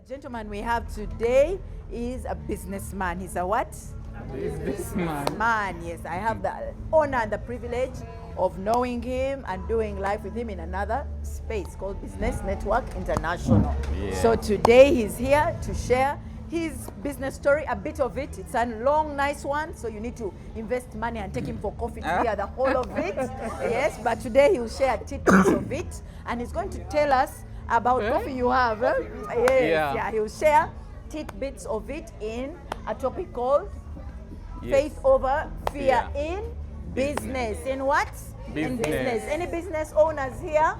gentleman we have today is a businessman. He's a what? Businessman. Man, yes. I have the honor and the privilege of knowing him and doing life with him in another space called Business Network International. Yeah. So today he's here to share his business story, a bit of it. It's a long, nice one, so you need to invest money and take him for coffee to hear the whole of it. Yes, but today he'll share tidbits of it, and he's going to tell us about coffee you have. Yes, yeah, he'll share tidbits of it in a topic called faith over fear in business. In what? In business. Any business owners here?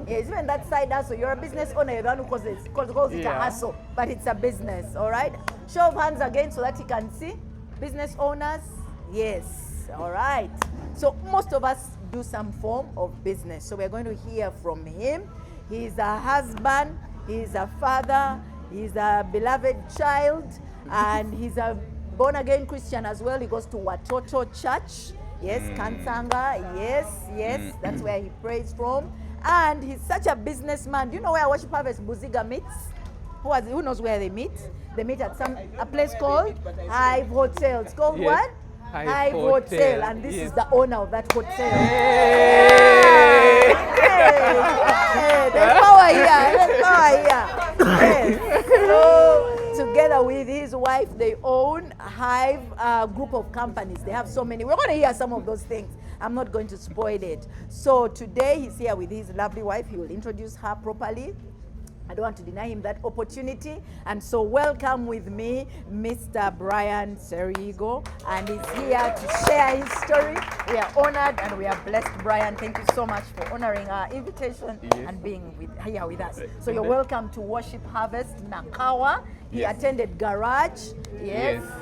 Yes, even that side hustle. You're a business owner, you're the one who calls it a hustle, but it's a business, all right? Show of hands again so that you can see. Business owners? Yes, all right. So most of us do some form of business. So we're going to hear from him. He's a husband, he's a father, he's a beloved child, and he's a born-again Christian as well. He goes to Watoto Church. Yes, Kansanga. Yes, that's where he prays from. And he's such a businessman. Do you know where Worship Harvest Buziga meets? Who knows where they meet? They meet at a place called Hive Hotel. It's called what? Hive Hotel. And this is the owner of that hotel. Hey, there's power here. Yes. So together with his wife, they own Hive group of companies. They have so many. We're going to hear some of those things. I'm not going to spoil it. So today he's here with his lovely wife. He will introduce her properly. I don't want to deny him that opportunity. And so welcome with me, Mr. Brian Seruyigo. And he's here to share his story. We are honored and we are blessed, Brian. Thank you so much for honoring our invitation and being here with us. So you're welcome to Worship Harvest Nakawa. He attended Garage,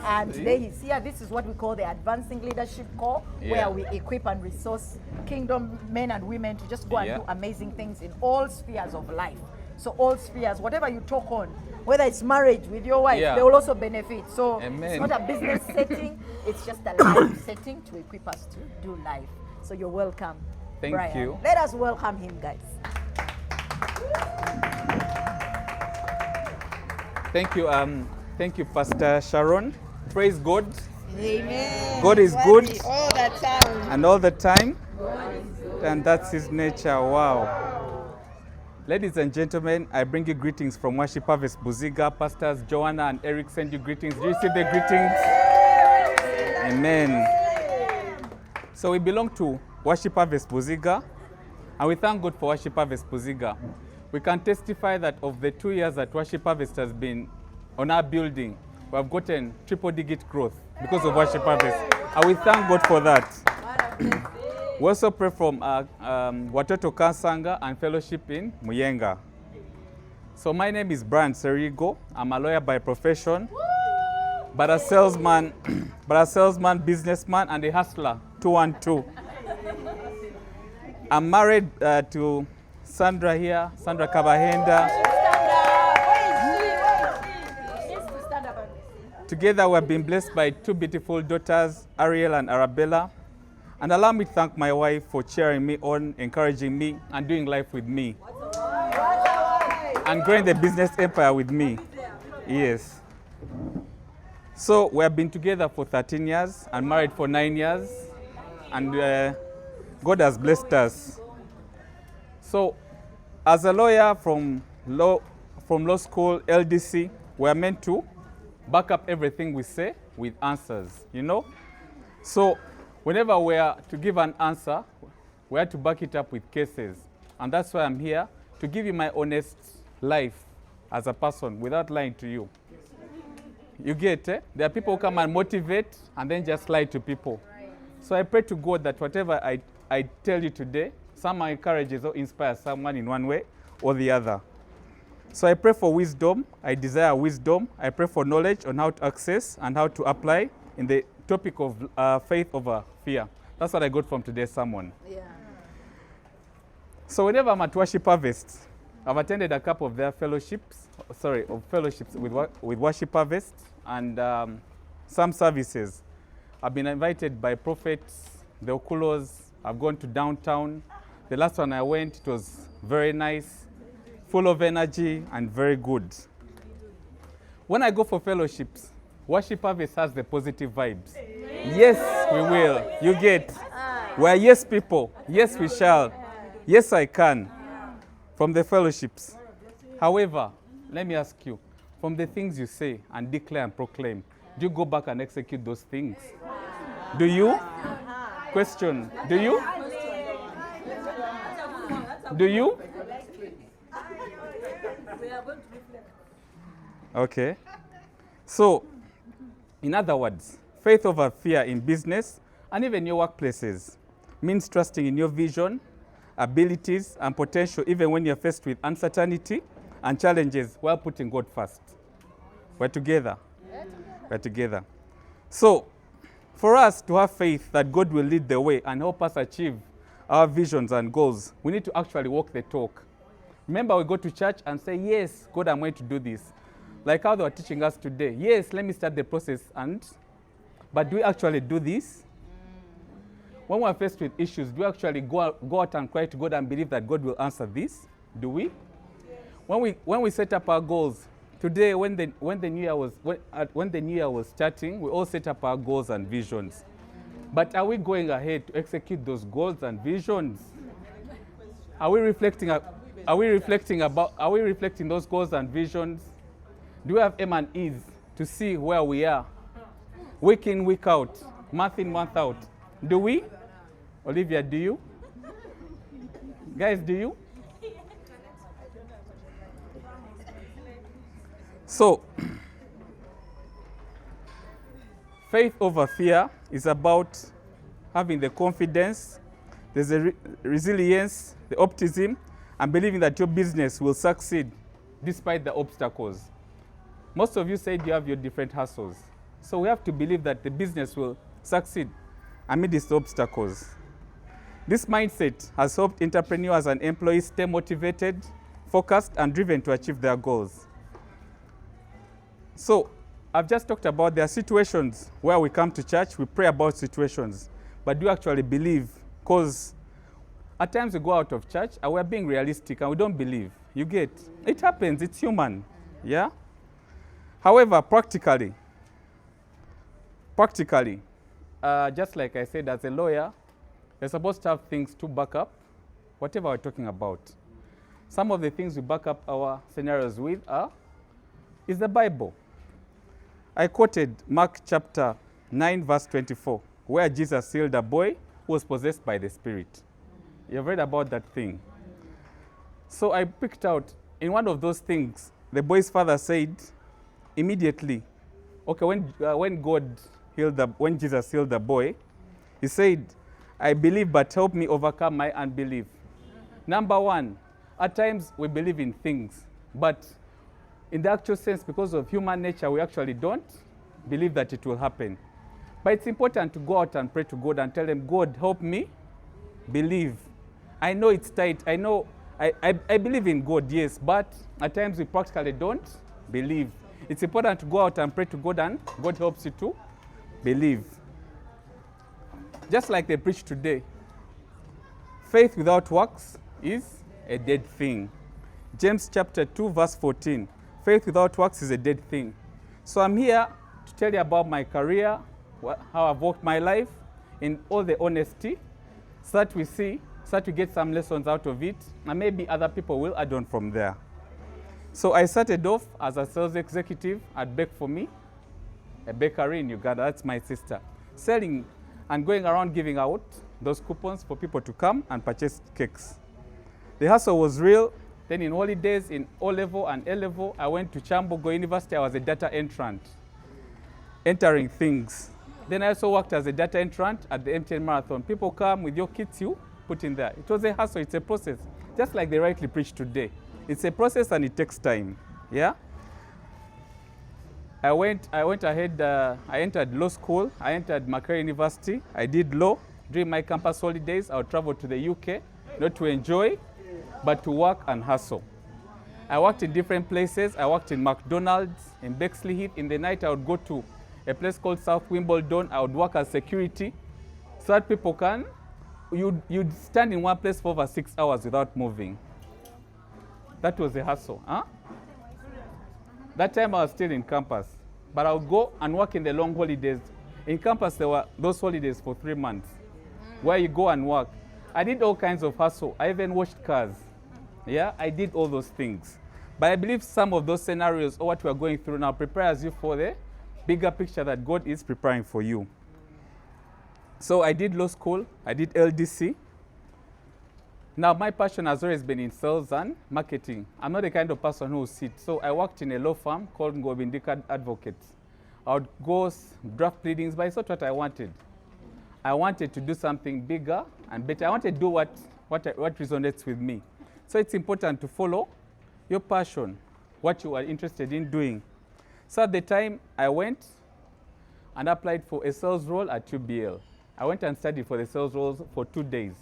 and today he's here. This is what we call the Advancing Leadership Corps, where we equip and resource kingdom men and women to just go and do amazing things in all spheres of life. So all spheres, whatever you talk on, whether it's marriage with your wife, they will also benefit. So it's not a business setting, it's just a life setting to equip us to do life. So you're welcome, Brian. Thank you. Let us welcome him, guys. Thank you, Pastor Sharon. Praise God. Amen. God is good all the time. and all the time. And that's his nature. Wow. Ladies and gentlemen, I bring you greetings from Worship Harvest Buziga. Pastors Joanna and Eric send you greetings. Do you receive the greetings? Amen. So we belong to Worship Harvest Buziga, and we thank God for Worship Harvest Buziga. We can testify that of the 2 years that Worship Harvest has been on our building, we have gotten triple-digit growth because of Worship Harvest, and we thank God for that. We also pray from Watoto Kansanga and fellowship in Muyenga. So my name is Brian Seruyigo. I'm a lawyer by profession, but a salesman, businessman, and a hustler, 212. I'm married to Sandra here, Sandra Kabahenda. Together we have been blessed by 2 beautiful daughters, Ariel and Arabella. And allow me to thank my wife for cheering me on, encouraging me, and doing life with me. And growing the business empire with me. Yes. So we have been together for 13 years and married for 9 years. And God has blessed us. So as a lawyer from law school, LDC, we are meant to back up everything we say with answers, you know? So whenever we are to give an answer, we have to back it up with cases. And that's why I'm here, to give you my honest life as a person without lying to you. You get it? There are people who come and motivate and then just lie to people. So I pray to God that whatever I tell you today, somehow encourages or inspires someone in one way or the other. So I pray for wisdom. I desire wisdom. I pray for knowledge on how to access and how to apply in the topic of faith over fear. That's what I got from today's sermon. Yeah. So whenever I'm at Worship Harvest, I've attended a couple of their fellowships with Worship Harvest and some services. I've been invited by prophets, the Okulos. I've gone to downtown. The last one I went, it was very nice, full of energy and very good. When I go for fellowships, Worship Harvest has the positive vibes. Yes, we will. You get. We're yes people. Yes, we shall. Yes, I can. From the fellowships. However, let me ask you, from the things you say and declare and proclaim, do you go back and execute those things? Do you? Question. Do you? Do you? Okay. So, in other words, faith over fear in business and even your workplaces means trusting in your vision, abilities, and potential even when you're faced with uncertainty and challenges while putting God first. We're together. We're together. So, for us to have faith that God will lead the way and help us achieve our visions and goals, we need to actually walk the talk. Remember, we go to church and say, yes, God, I'm going to do this. Like how they were teaching us today. Yes, let me start the process. But do we actually do this? When we're faced with issues, do we actually go out and cry to God and believe that God will answer this? Do we? When we set up our goals, today when the new year was starting, we all set up our goals and visions. But are we going ahead to execute those goals and visions? Are we reflecting those goals and visions? Do we have aim and ease to see where we are? Week in, week out, month in, month out. Do we? Olivia, do you? Guys, do you? So, faith over fear is about having the confidence, there's a resilience, the optimism, and believing that your business will succeed despite the obstacles. Most of you said you have your different hustles. So we have to believe that the business will succeed amidst obstacles. This mindset has helped entrepreneurs and employees stay motivated, focused, and driven to achieve their goals. So I've just talked about there are situations where we come to church, we pray about situations, but do you actually believe? Because at times we go out of church and we're being realistic and we don't believe. You get? It happens, it's human. Yeah? However, practically, just like I said, as a lawyer, you're supposed to have things to back up whatever we're talking about. Some of the things we back up our scenarios with is the Bible. I quoted Mark chapter 9, verse 24, where Jesus healed a boy who was possessed by the Spirit. You've read about that thing. So I picked out, in one of those things, the boy's father said, immediately, okay, when Jesus healed the boy, he said, I believe, but help me overcome my unbelief. Number one, at times we believe in things, but in the actual sense, because of human nature, we actually don't believe that it will happen. But it's important to go out and pray to God and tell him, God, help me believe. I know it's tight. I know I believe in God, yes, but at times we practically don't believe. It's important to go out and pray to God, and God helps you to believe. Just like they preached today, faith without works is a dead thing. James chapter 2, verse 14. Faith without works is a dead thing. So I'm here to tell you about my career, how I've walked my life in all the honesty, so that we get some lessons out of it, and maybe other people will add on from there. So I started off as a sales executive at Bake For Me, a bakery in Uganda. That's my sister. Selling and going around giving out those coupons for people to come and purchase cakes. The hustle was real. Then in holidays, in O-level and A-level, I went to Chambogo University. I was a data entrant, entering things. Then I also worked as a data entrant at the MTN Marathon. People come with your kits, you put in there. It was a hustle, it's a process. Just like they rightly preached today. It's a process and it takes time, yeah? I went ahead, I entered law school. I entered Makerere University. I did law. During my campus holidays, I would travel to the UK, not to enjoy, but to work and hustle. I worked in different places. I worked in McDonald's, in Bexley Heath. In the night, I would go to a place called South Wimbledon. I would work as security so that people can, you'd stand in one place for over 6 hours without moving. That was a hustle, huh? That time I was still in campus, but I would go and work in the long holidays. In campus, there were those holidays for 3 months, where you go and work. I did all kinds of hustle. I even washed cars. Yeah, I did all those things. But I believe some of those scenarios, or what we're going through now, prepares you for the bigger picture that God is preparing for you. So I did law school. I did LDC. Now, my passion has always been in sales and marketing. I'm not the kind of person who will sit. So I worked in a law firm called Ngobindika Advocates. I would go draft pleadings, but it's not what I wanted. I wanted to do something bigger and better. I wanted to do what resonates with me. So it's important to follow your passion, what you are interested in doing. So at the time, I went and applied for a sales role at UBL. I went and studied for the sales roles for 2 days.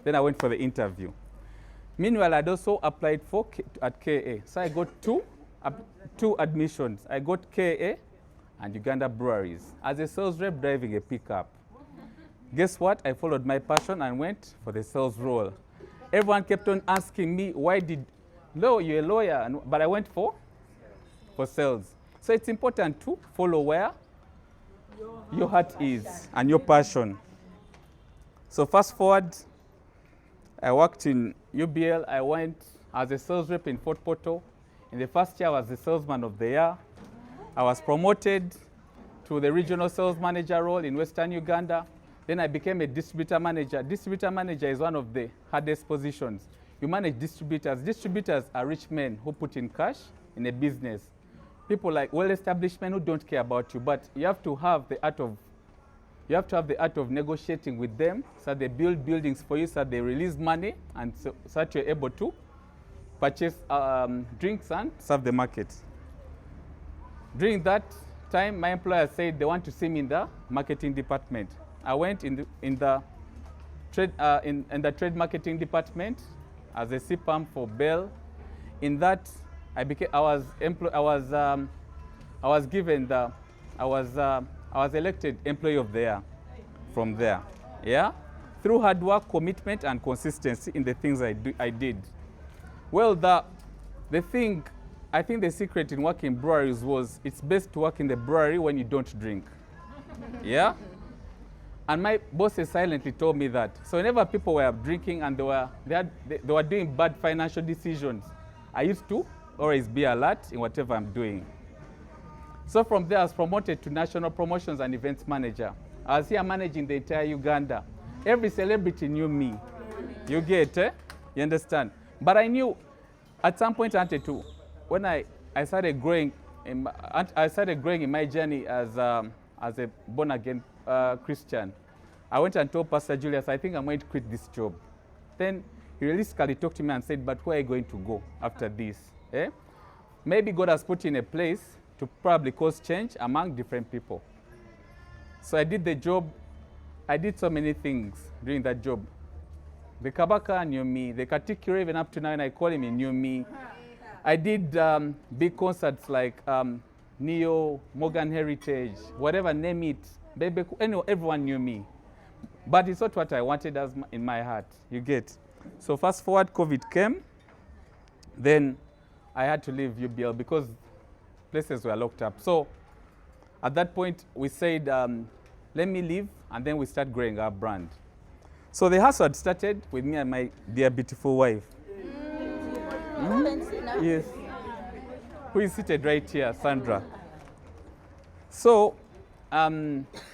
Then I went for the interview. Meanwhile, I'd also applied for at KA. So I got two admissions. I got KA and Uganda Breweries as a sales rep driving a pickup. Guess what? I followed my passion and went for the sales role. Everyone kept on asking me, why did, no, you're a lawyer, but I went for sales. So it's important to follow where your heart is and your passion. So fast forward, I worked in UBL. I went as a sales rep in Fort Portal. In the first year, I was the salesman of the year. I was promoted to the regional sales manager role in Western Uganda. Then I became a distributor manager. Distributor manager is one of the hardest positions. You manage distributors. Distributors are rich men who put in cash in a business. People like well-established men who don't care about you, but you have to have the art of negotiating with them, so they build buildings for you, so they release money, and so that you're able to purchase drinks and serve the market. During that time, my employer said they want to see me in the marketing department. I went in the trade marketing department as a CPAM for Bell. In that, I was elected Employee of the Year from there. Yeah, through hard work, commitment, and consistency in the things I did. Well, the thing, I think the secret in working in breweries was it's best to work in the brewery when you don't drink. Yeah. And my bosses silently told me that. So whenever people were drinking and they were doing bad financial decisions, I used to always be alert in whatever I'm doing. So from there, I was promoted to National Promotions and Events Manager. I was here managing the entire Uganda. Every celebrity knew me. You get it? You understand? But I knew at some point I wanted to, when I started growing in my journey as a born-again Christian, I went and told Pastor Julius, I think I'm going to quit this job. Then he realistically talked to me and said, but where are you going to go after this? Eh? Maybe God has put you in a place to probably cause change among different people. So I did the job. I did so many things during that job. The Kabaka knew me. The Katikiro, even up to now, when I call him, he knew me. I did big concerts like Neo, Morgan Heritage, whatever, name it. Baby, anyway, everyone knew me. But it's not what I wanted as in my heart. You get? So fast forward, COVID came. Then I had to leave UBL because places were locked up. So at that point, we said, let me leave, and then we start growing our brand. So the hustle had started with me and my dear, beautiful wife. Yes. Who is seated right here, Sandra. So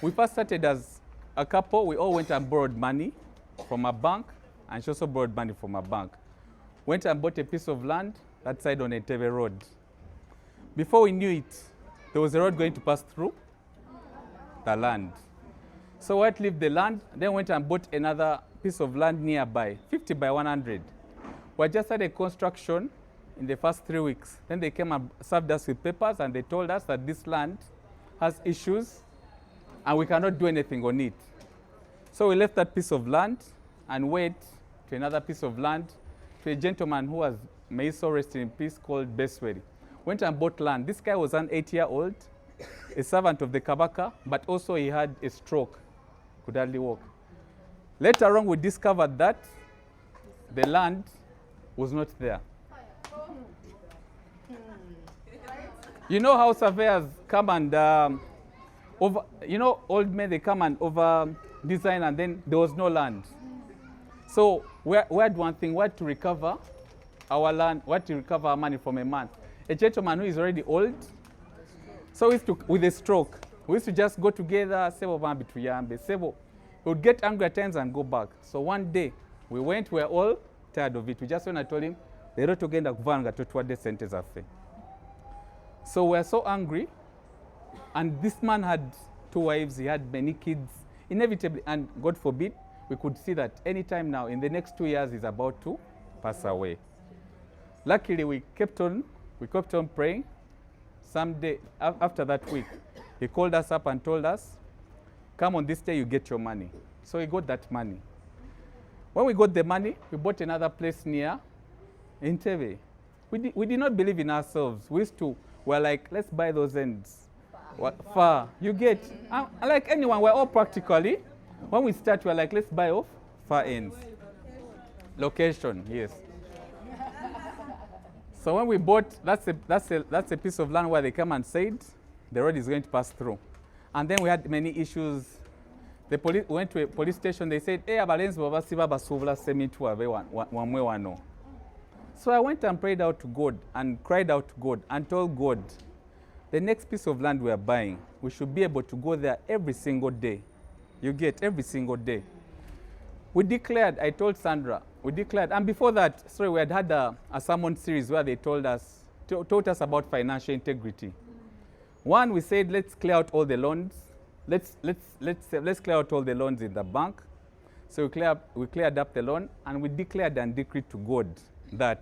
we first started as a couple. We all went and borrowed money from a bank, and she also borrowed money from a bank. Went and bought a piece of land that side on Entebbe Road. Before we knew it, there was a road going to pass through the land. So we had to leave the land, then went and bought another piece of land nearby, 50 by 100. We just started construction in the first 3 weeks. Then they came and served us with papers, and they told us that this land has issues and we cannot do anything on it. So we left that piece of land and went to another piece of land to a gentleman who was, may so rest in peace, called Beswell. Went and bought land. This guy was an 8-year-old, a servant of the Kabaka, but also he had a stroke, could hardly walk. Later on, we discovered that the land was not there. You know how surveyors come and old men, they come and over design, and then there was no land. So we had one thing: we had to recover our land, we had to recover our money from a man, a gentleman who is already old. So we used to, with a stroke, we used to just go together, we would get angry at times and go back. So one day we went, we were all tired of it. We just went and told him, so we were so angry, and this man had 2 wives, he had many kids, inevitably, and God forbid, we could see that anytime now, in the next 2 years, he's about to pass away. Luckily, we kept on praying. Someday, after that week, he called us up and told us, come on this day, you get your money. So we got that money. When we got the money, we bought another place near Entebbe. We did not believe in ourselves. We were like, let's buy those ends. Far. You get, like anyone, we're all practically, when we start, we're like, let's buy off far ends. Location, yes. So when we bought, that's a piece of land where they come and said, the road is going to pass through. And then we had many issues. The police went to a police station, they said, hey, so I went and prayed out to God and cried out to God and told God, the next piece of land we are buying, we should be able to go there every single day. You get, every single day. We declared, I told Sandra, we declared, and before that, we had a sermon series where they taught us about financial integrity. One, we said, let's clear out all the loans. Let's clear out all the loans in the bank. So we cleared up the loan, and we declared and decreed to God that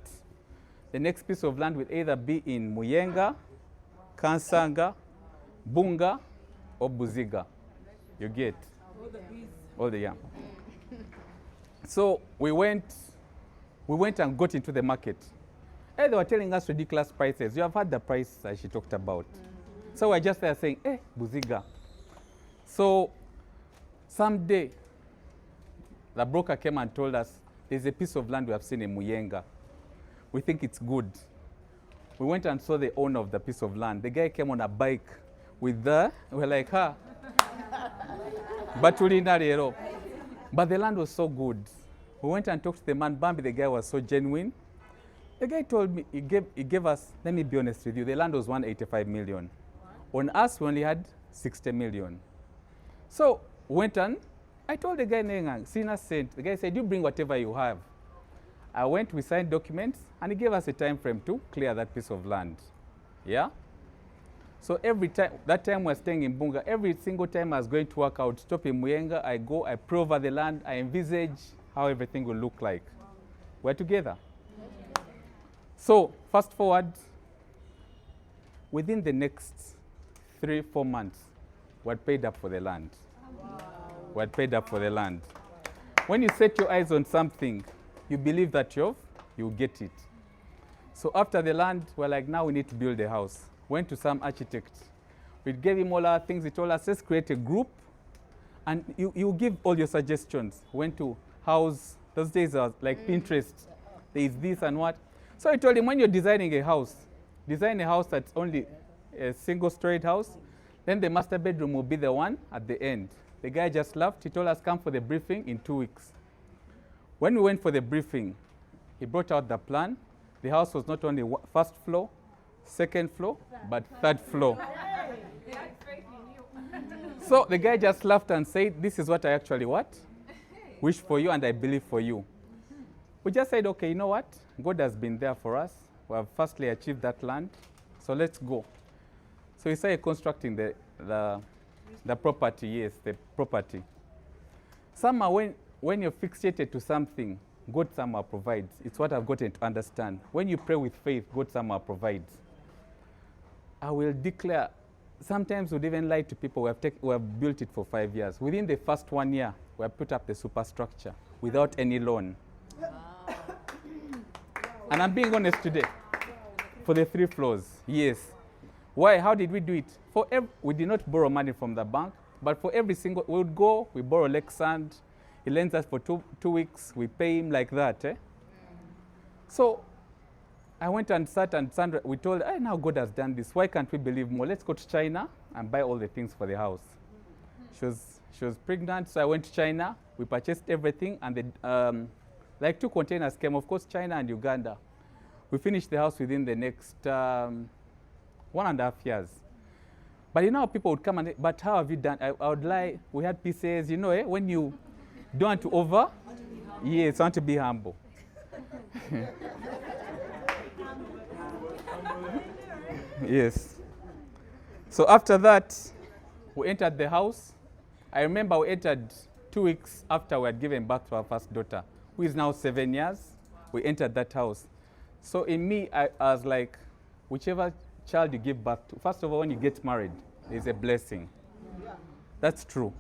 the next piece of land will either be in Muyenga, Kansanga, Bunga, or Buziga. You get? All the yam. So we went and got into the market. Hey, they were telling us ridiculous prices. You have heard the price that she talked about. So we're just there saying, hey, Buziga. So someday, the broker came and told us, there's a piece of land we have seen in Muyenga. We think it's good. We went and saw the owner of the piece of land. The guy came on a bike with we're like, but the land was so good. We went and talked to the man. Bambi, the guy was so genuine. The guy told me, he gave us, let me be honest with you, the land was 185 million. On us, we only had 60 million. So went on. I told the guy, the guy said, you bring whatever you have. I went, we signed documents, and he gave us a time frame to clear that piece of land. Yeah? So every time, that time we're staying in Bunga, every single time I was going to work, I would stop in Muyenga, I go, I pray over the land, I envisage how everything will look like. We're together. So fast forward, within the next 3-4 months, we had paid up for the land. Wow. We had paid up for the land. When you set your eyes on something, you believe that you'll get it. So after the land, we're like, now we need to build a house. Went to some architect. We gave him all our things. He told us, let's create a group, and you give all your suggestions. Went to house. Those days are like Pinterest. There is this and what. So I told him, when you're designing a house, design a house that's only a single-storied house. Then the master bedroom will be the one at the end. The guy just laughed. He told us, come for the briefing in 2 weeks. When we went for the briefing, he brought out the plan. The house was not only first floor, second floor, but third floor. So the guy just laughed and said, this is what I actually wish for you, and I believe for you. We just said, okay, you know what? God has been there for us. We have firstly achieved that land, so let's go. So we started constructing the property, yes, the property. Somehow when you're fixated to something, God somehow provides. It's what I've gotten to understand. When you pray with faith, God somehow provides. I will declare, sometimes we'd even lie to people, we have built it for 5 years. Within the first 1 year, we have put up the superstructure without any loan. Wow. And I'm being honest today. For the 3 floors, yes. Why? How did we do it? We did not borrow money from the bank, but for every single, we would go, we borrow lake sand, he lends us for two weeks, we pay him like that. So I went and sat, and Sandra, we told her, hey, now God has done this. Why can't we believe more? Let's go to China and buy all the things for the house. She was pregnant, so I went to China. We purchased everything, and like 2 containers came, of course, China and Uganda. We finished the house within the next 1.5 years. But you know how people would come and, but how have you done? I would lie, we had pieces, you know, when you don't want to over, yes, want to be humble. Yes. So after that, we entered the house. I remember we entered 2 weeks after we had given birth to our first daughter, who is now 7 years. We entered that house. So in me, I was like, whichever child you give birth to, first of all, when you get married, it's a blessing. That's true.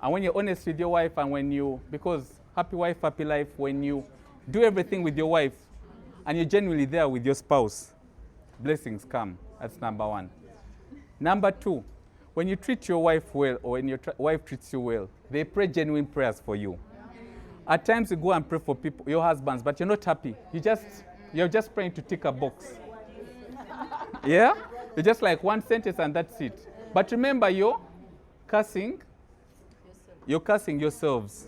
And when you're honest with your wife, and when you, because happy wife, happy life, when you do everything with your wife, and you're genuinely there with your spouse, blessings come. That's number one. Number two, when you treat your wife well, or when your wife treats you well, they pray genuine prayers for you. At times you go and pray for people, your husbands, but you're not happy. You're just praying to tick a box. Yeah? You're just like one sentence and that's it. But remember, you're cursing yourselves.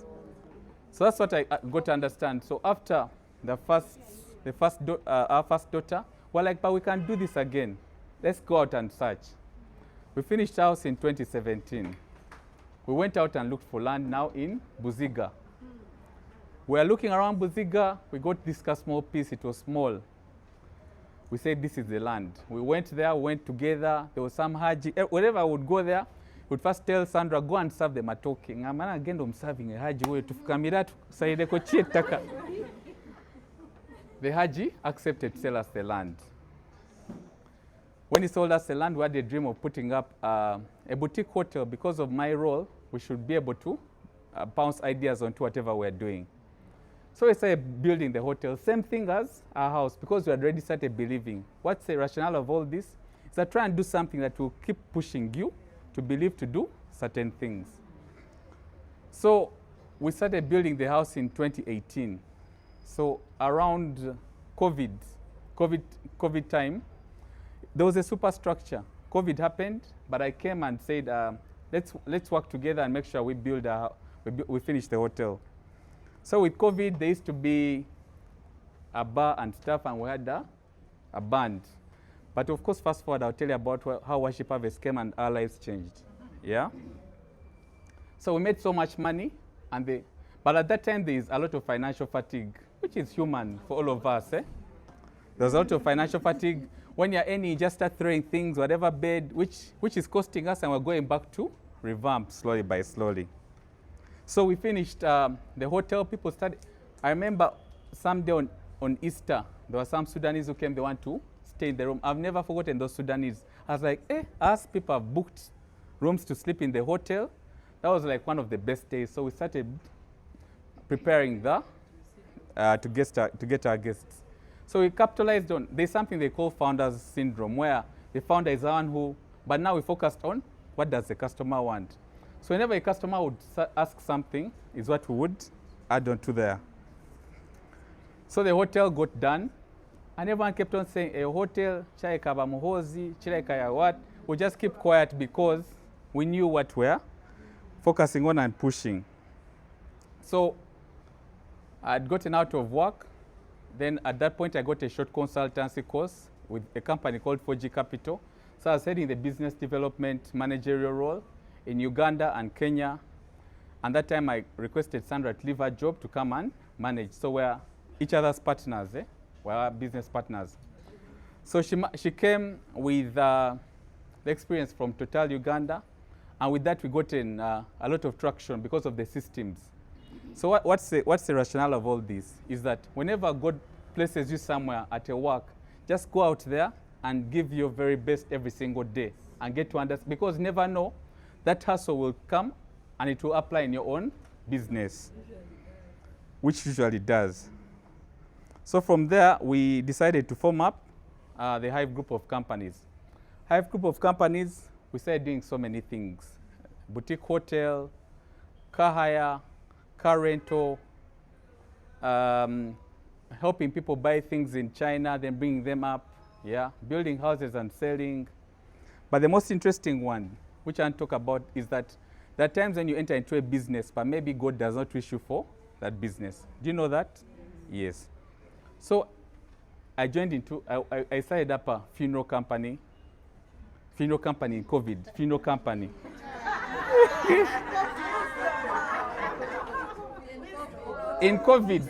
So that's what I got to understand. So after our first daughter, we're like, but we can do this again. Let's go out and search. We finished house in 2017. We went out and looked for land now in Buziga. We were looking around Buziga. We got this small piece. It was small. We said, this is the land. We went there, went together. There was some haji. Wherever I would go there, would first tell Sandra, go and serve the matoke. I'm again, I'm serving a haji. The haji accepted to sell us the land. When he sold us the land, we had a dream of putting up a boutique hotel. Because of my role, we should be able to bounce ideas onto whatever we're doing. So we started building the hotel, same thing as our house, because we had already started believing. What's the rationale of all this? Is that try and do something that will keep pushing you to believe to do certain things. So we started building the house in 2018. So around COVID time, there was a superstructure. COVID happened, but I came and said, let's work together and make sure we build we finish the hotel. So with COVID, there used to be a bar and stuff, and we had a band. But of course, fast forward, I'll tell you about how Worship Harvest came and our lives changed. Yeah? So we made so much money, but at that time, there is a lot of financial fatigue, which is human for all of us. There's a lot of financial fatigue. When you're earning, you just start throwing things, whatever bed, which is costing us, and we're going back to revamp slowly by slowly. So we finished the hotel. People started. I remember someday on Easter, there were some Sudanese who came. They want to stay in the room. I've never forgotten those Sudanese. I was like, us people have booked rooms to sleep in the hotel. That was like one of the best days. So we started preparing to get our guests. So we capitalized on, there's something they call founders syndrome, where the founder is the one who, but now we focused on what does the customer want. So whenever a customer would ask something, is what we would add on to there. So the hotel got done, and everyone kept on saying, a hotel, chai kaba muhozi, chai kaya what? We just keep quiet because we knew what we're focusing on and pushing. So I'd gotten out of work. Then at that point, I got a short consultancy course with a company called 4G Capital. So I was heading the business development managerial role in Uganda and Kenya. And that time, I requested Sandra to leave her job to come and manage. So we're each other's partners. We're business partners. So she came with the experience from Total Uganda. And with that, we got in a lot of traction because of the systems. So what's the rationale of all this? Is that whenever God places you somewhere at your work, just go out there and give your very best every single day and get to understand. Because you never know, that hustle will come and it will apply in your own business, which usually does. So from there, we decided to form up the Hive Group of Companies. Hive Group of Companies, we started doing so many things. Boutique hotel, car hire, car rental, helping people buy things in China, then bringing them up, yeah, building houses and selling. But the most interesting one, which I want to talk about, is that there are times when you enter into a business, but maybe God does not wish you for that business. Do you know that? Yes. So I started up a funeral company in COVID, funeral company. In COVID.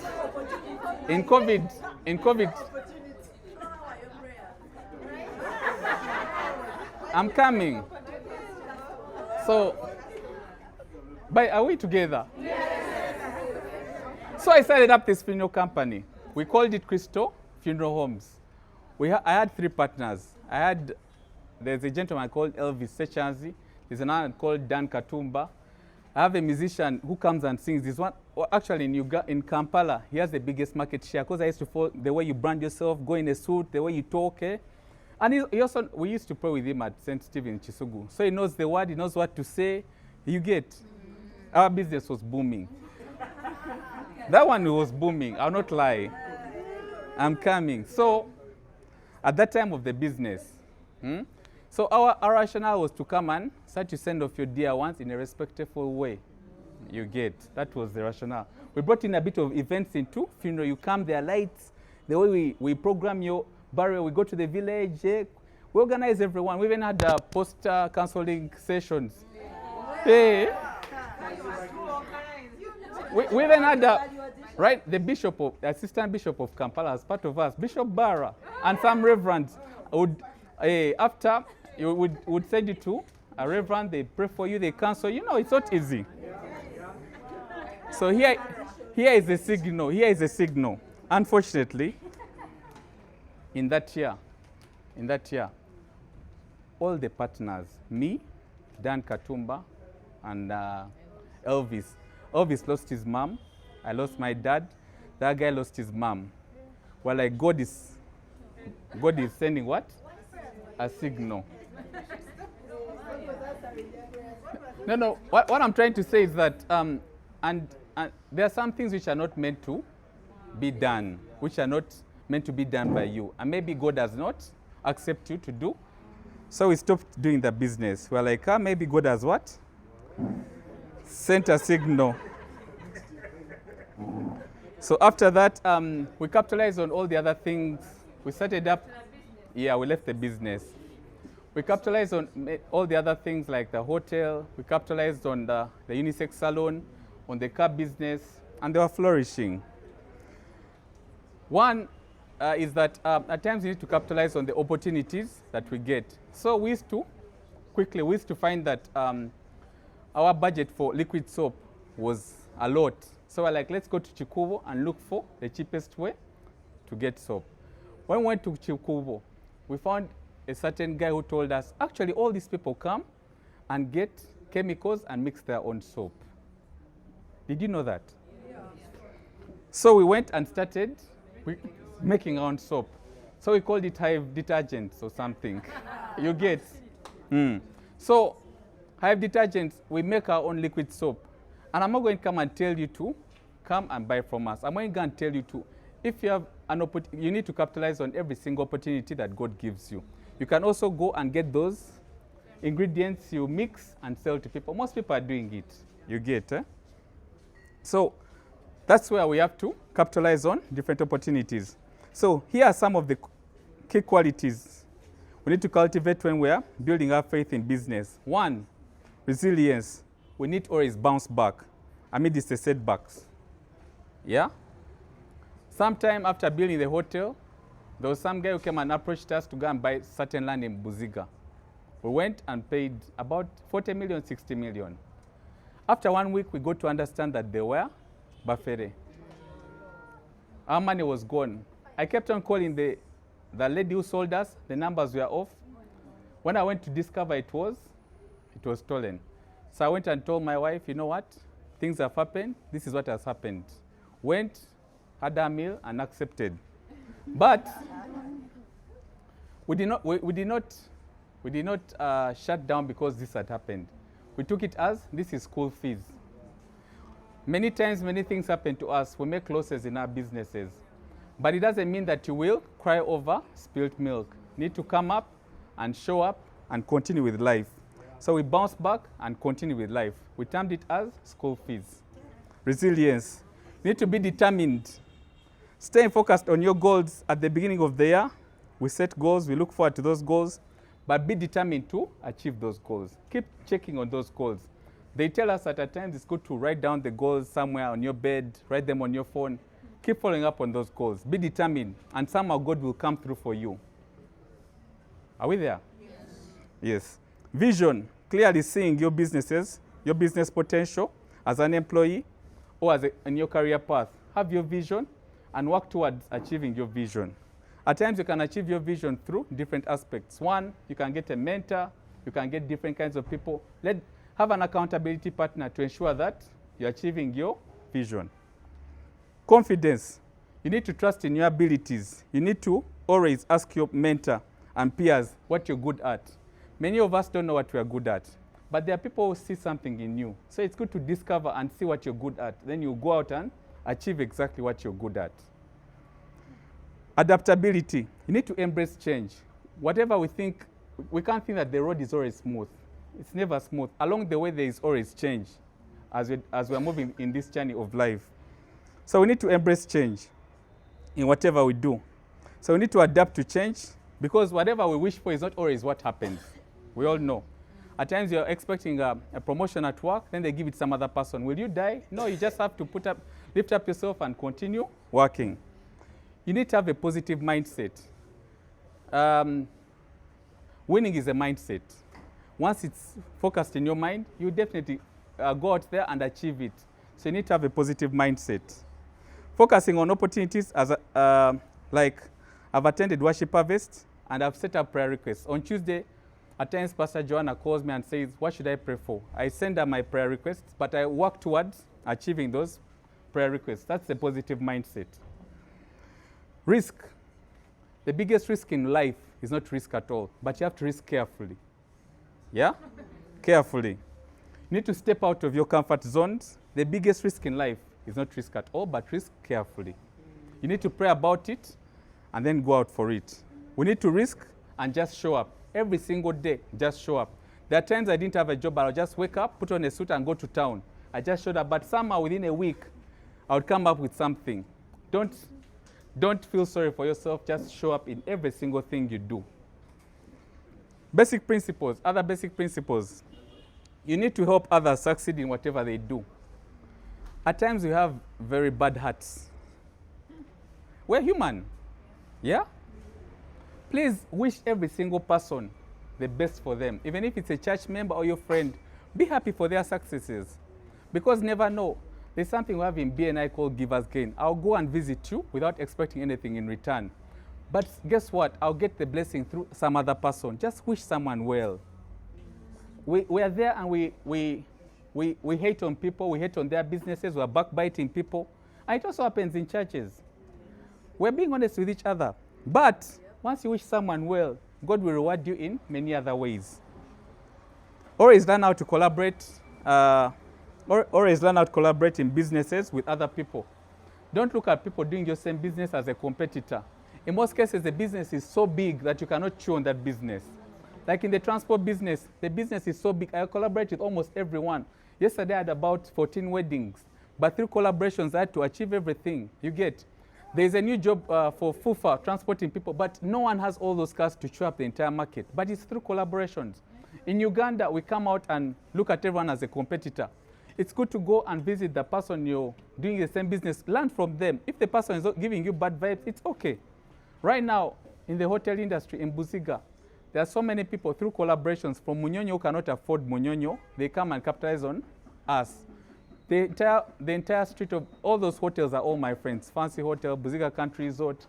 I'm coming. So, but are we together? Yes. So I started up this funeral company. We called it Crystal Funeral Homes. I had 3 partners. There's a gentleman called Elvis Sechanzi. There's another called Dan Katumba. I have a musician who comes and sings. This one, actually in Kampala, he has the biggest market share because I used to follow the way you brand yourself, go in a suit, the way you talk. And we used to pray with him at St. Stephen Chisugu. So he knows the word, he knows what to say. You get. Our business was booming. That one was booming, I'll not lie. I'm coming. So at that time of the business, so our rationale was to come and start to send off your dear ones in a respectful way. You get. That was the rationale. We brought in a bit of events into funeral. You come, there are lights. The way we program your burial, we go to the village. We organize everyone. We even had poster counseling sessions. Hey. We even had the assistant bishop of Kampala as part of us, Bishop Barra, and some reverends would, after you would send you to a reverend, they pray for you, they counsel. You know, it's not easy. So here is a signal. Here is a signal. Unfortunately, in that year, all the partners, me, Dan Katumba, and Elvis lost his mom. I lost my dad. That guy lost his mom. Well, like God is sending what? A signal. No. What I'm trying to say is that, and there are some things which are not meant to be done, which are not meant to be done by you, and maybe God does not accept you to do. So we stopped doing the business. We're like, maybe God has what? Sent a signal. So after that, we capitalized on all the other things. We started up. Yeah, we left the business. We capitalized on all the other things like the hotel. We capitalized on the unisex salon, on the car business, and they were flourishing. One is that at times we need to capitalize on the opportunities that we get. So we used to find that our budget for liquid soap was a lot. So we're like, let's go to Chikubo and look for the cheapest way to get soap. When we went to Chikubo, we found a certain guy who told us, actually, all these people come and get chemicals and mix their own soap. Did you know that? Yeah. So we went and started making our own soap. So we called it Hive detergents or something. You get? So Hive detergents, we make our own liquid soap. And I'm not going to come and tell you to come and buy from us. I'm going to tell you to, if you have an opportunity, you need to capitalize on every single opportunity that God gives you. You can also go and get those ingredients you mix and sell to people. Most people are doing it. You get, So that's where we have to capitalize on different opportunities. So here are some of the key qualities we need to cultivate when we are building our faith in business. 1, resilience. We need to always bounce back amidst the setbacks. Yeah? Sometime after building the hotel, there was some guy who came and approached us to go and buy certain land in Buziga. We went and paid about 40 million, 60 million. After 1 week, we got to understand that they were Bafere. Our money was gone. I kept on calling the lady who sold us. The numbers were off. When I went to discover it was stolen. So I went and told my wife, you know what? Things have happened. This is what has happened. Went, had a meal, and accepted. But we did not shut down because this had happened. We took it as this is school fees. Many times, many things happen to us. We make losses in our businesses. But it doesn't mean that you will cry over spilled milk. You need to come up and show up and continue with life. So we bounce back and continue with life. We termed it as school fees. Resilience. You need to be determined. Staying focused on your goals at the beginning of the year. We set goals, we look forward to those goals, but be determined to achieve those goals. Keep checking on those goals. They tell us that at times it's good to write down the goals somewhere on your bed, write them on your phone. Keep following up on those goals. Be determined, and somehow God will come through for you. Are we there? Yes. Yes. Vision, clearly seeing your businesses, your business potential as an employee or in your career path. Have your vision and work towards achieving your vision. At times you can achieve your vision through different aspects. One, you can get a mentor, you can get different kinds of people. Have an accountability partner to ensure that you're achieving your vision. Confidence. You need to trust in your abilities. You need to always ask your mentor and peers what you're good at. Many of us don't know what we are good at, but there are people who see something in you. So it's good to discover and see what you're good at. Then you go out and achieve exactly what you're good at. Adaptability. You need to embrace change. Whatever we think, we can't think that the road is always smooth. It's never smooth. Along the way, there is always change as we're moving in this journey of life. So we need to embrace change in whatever we do. So we need to adapt to change, because whatever we wish for is not always what happens. We all know. At times you're expecting a promotion at work, then they give it some other person. Will you die? No, you just have to lift up yourself and continue working. You need to have a positive mindset. Winning is a mindset. Once it's focused in your mind, you definitely go out there and achieve it. So you need to have a positive mindset. Focusing on opportunities, like I've attended Worship Harvest and I've set up prayer requests. On Tuesday, at times Pastor Joanna calls me and says, what should I pray for? I send her my prayer requests, but I work towards achieving those prayer requests. That's a positive mindset. Risk. The biggest risk in life is not risk at all, but you have to risk carefully. Yeah? Carefully. You need to step out of your comfort zones. The biggest risk in life is not risk at all, but risk carefully. You need to pray about it and then go out for it. We need to risk and just show up. Every single day, just show up. There are times I didn't have a job, but I'll just wake up, put on a suit and go to town. I just showed up, but somehow within a week, I would come up with something. Don't feel sorry for yourself, just show up in every single thing you do. Basic principles, other basic principles. You need to help others succeed in whatever they do. At times we have very bad hearts. We're human, yeah? Please wish every single person the best for them. Even if it's a church member or your friend, be happy for their successes. Because never know. There's something we have in BNI called Giver's Gain. I'll go and visit you without expecting anything in return. But guess what? I'll get the blessing through some other person. Just wish someone well. We are there and we hate on people, we hate on their businesses, we're backbiting people. And it also happens in churches. We're being honest with each other. But once you wish someone well, God will reward you in many other ways. Always learn how to collaborate. Always learn how to collaborate in businesses with other people. Don't look at people doing your same business as a competitor. In most cases, the business is so big that you cannot chew on that business. Like in the transport business, the business is so big. I collaborate with almost everyone. Yesterday, I had about 14 weddings. But through collaborations, I had to achieve everything. You get. There's a new job for FUFA, transporting people, but no one has all those cars to chew up the entire market. But it's through collaborations. In Uganda, we come out and look at everyone as a competitor. It's good to go and visit the person you're doing the same business. Learn from them. If the person is giving you bad vibes, it's okay. Right now, in the hotel industry in Buziga, there are so many people through collaborations from Munyonyo who cannot afford Munyonyo. They come and capitalize on us. The entire street of all those hotels are all my friends. Fancy Hotel, Buziga Country Resort,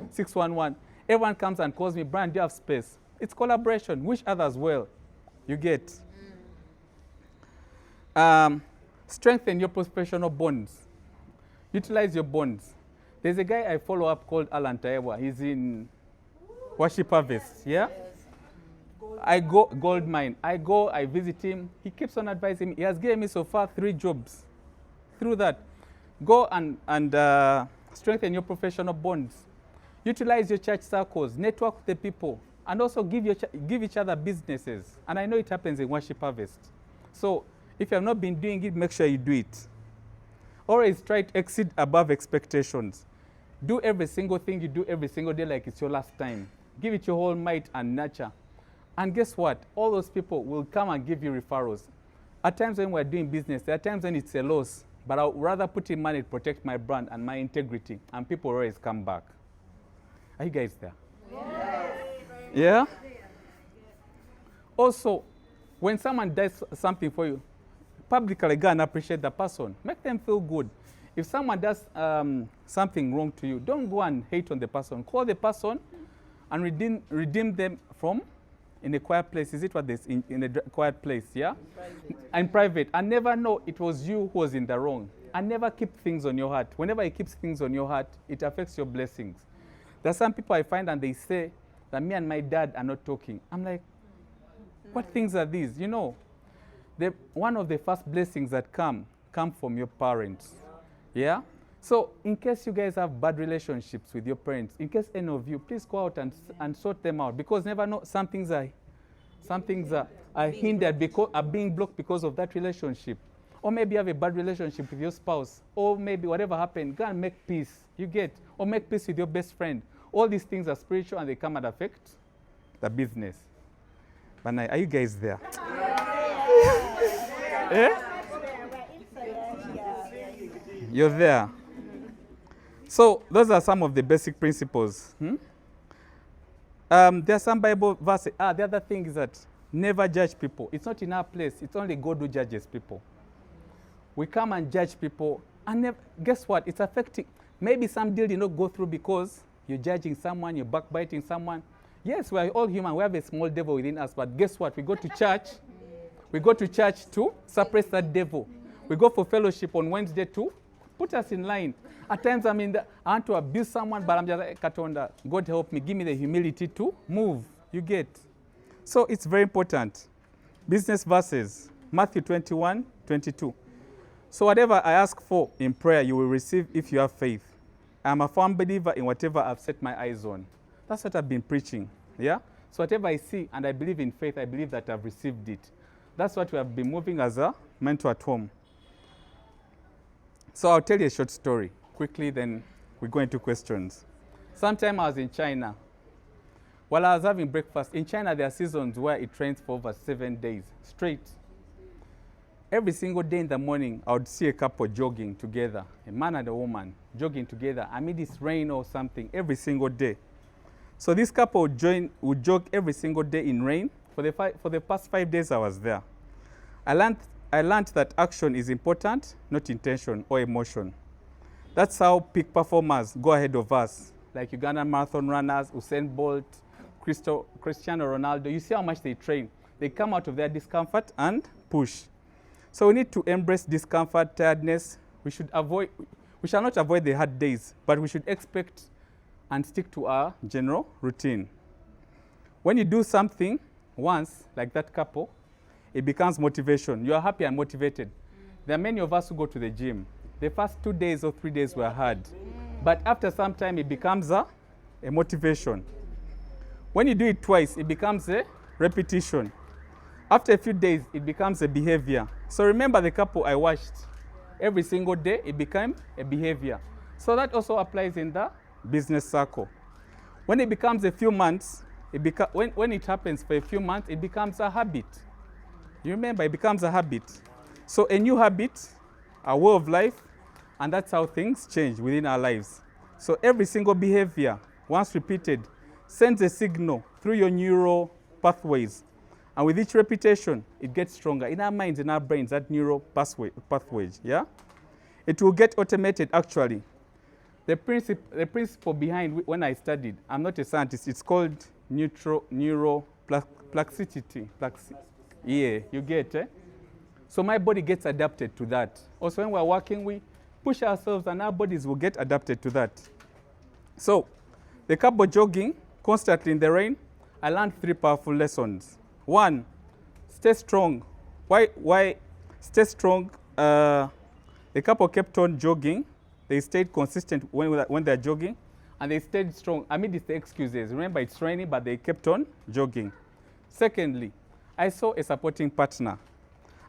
611. Everyone comes and calls me, Brian, do you have space? It's collaboration. Wish others well. You get. Strengthen your professional bonds. Utilize your bonds. There's a guy I follow up called Alan Taewa. He's in Worship Harvest, yeah? I go gold mine. I visit him. He keeps on advising me. He has given me so far 3 jobs. Through that, go and strengthen your professional bonds. Utilize your church circles, network with the people, and also give each other businesses. And I know it happens in Worship Harvest. So if you have not been doing it, make sure you do it. Always try to exceed above expectations. Do every single thing you do every single day like it's your last time. Give it your whole might and nurture. And guess what? All those people will come and give you referrals. At times when we're doing business, there are times when it's a loss, but I'd rather put in money to protect my brand and my integrity, and people always come back. Are you guys there? Yes. Yeah? Also, when someone does something for you, publicly go and appreciate the person. Make them feel good. If someone does something wrong to you, don't go and hate on the person. Call the person and redeem them from in a quiet place. Is it what this in a quiet place? Yeah? In private. And never know it was you who was in the wrong. And never keep things on your heart. Whenever you keep things on your heart, it affects your blessings. There are some people I find and they say that me and my dad are not talking. I'm like, what things are these? You know, one of the first blessings that come from your parents. Yeah? So in case you guys have bad relationships with your parents, in case any of you, please go out and sort them out, because never know some things are hindered because are being blocked because of that relationship. Or maybe you have a bad relationship with your spouse, or maybe whatever happened, go and make peace. You get, or make peace with your best friend. All these things are spiritual and they come and affect the business. But now, are you guys there? Eh? You're there. So those are some of the basic principles. There are some Bible verses. The other thing is that never judge people. It's not in our place. It's only God who judges people. We come and judge people, and guess what? It's affecting. Maybe some deal did not go through because you're judging someone, you're backbiting someone. Yes, we are all human. We have a small devil within us, but guess what? We go to church. We go to church to suppress that devil. We go for fellowship on Wednesday to put us in line. At times I want to abuse someone, but I'm just like, Katonda, God help me, give me the humility to move. You get. So it's very important. Business verses, Matthew 21:22. So whatever I ask for in prayer, you will receive if you have faith. I'm a firm believer in whatever I've set my eyes on. That's what I've been preaching. Yeah? So whatever I see and I believe in faith, I believe that I've received it. That's what we have been moving as a mentor at home. So I'll tell you a short story quickly, then we go into questions. Sometime I was in China. While I was having breakfast, in China there are seasons where it rains for over 7 days straight. Every single day in the morning, I would see a couple jogging together, a man and a woman jogging together amid this rain or something every single day. So this couple would jog every single day in rain. For the past 5 days I was there. I learned that action is important, not intention or emotion. That's how peak performers go ahead of us, like Ugandan marathon runners, Usain Bolt, Cristiano Ronaldo. You see how much they train. They come out of their discomfort and push. So we need to embrace discomfort, tiredness. We shall not avoid the hard days, but we should expect and stick to our general routine. When you do something once, like that couple, it becomes motivation. You are happy and motivated. There are many of us who go to the gym. The first 2 days or 3 days were hard. But after some time, it becomes a motivation. When you do it twice, it becomes a repetition. After a few days, it becomes a behavior. So remember the couple I watched. Every single day, it became a behavior. So that also applies in the business circle. When it becomes a few months, when it happens for a few months, it becomes a habit. You remember, it becomes a habit. So a new habit, a way of life, and that's how things change within our lives. So every single behavior, once repeated, sends a signal through your neural pathways. And with each repetition, it gets stronger. In our minds, in our brains, that neural pathways, yeah? It will get automated, actually. The principle behind when I studied, I'm not a scientist, it's called neuroplasticity. Yeah, you get it? So my body gets adapted to that. Also, when we're working, we push ourselves and our bodies will get adapted to that. So, the couple jogging constantly in the rain, I learned 3 powerful lessons. 1, stay strong. Why stay strong? The couple kept on jogging. They stayed consistent when they're jogging. And they stayed strong amidst the excuses. Remember, it's raining, but they kept on jogging. Secondly, I saw a supporting partner.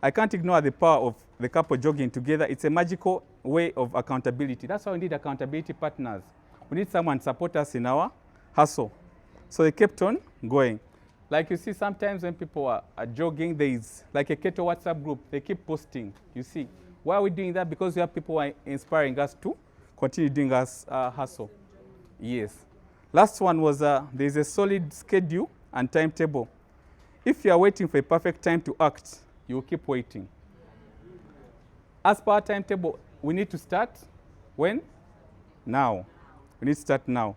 I can't ignore the power of the couple jogging together. It's a magical way of accountability. That's why we need accountability partners. We need someone to support us in our hustle. So they kept on going. Like you see, sometimes when people are jogging, there is like a Keto WhatsApp group. They keep posting, you see. Why are we doing that? Because we have people who are inspiring us to continue doing us hustle. Yes. Last one was there's a solid schedule and timetable. If you are waiting for a perfect time to act, you will keep waiting. As per our timetable, we need to start when? Now. We need to start now.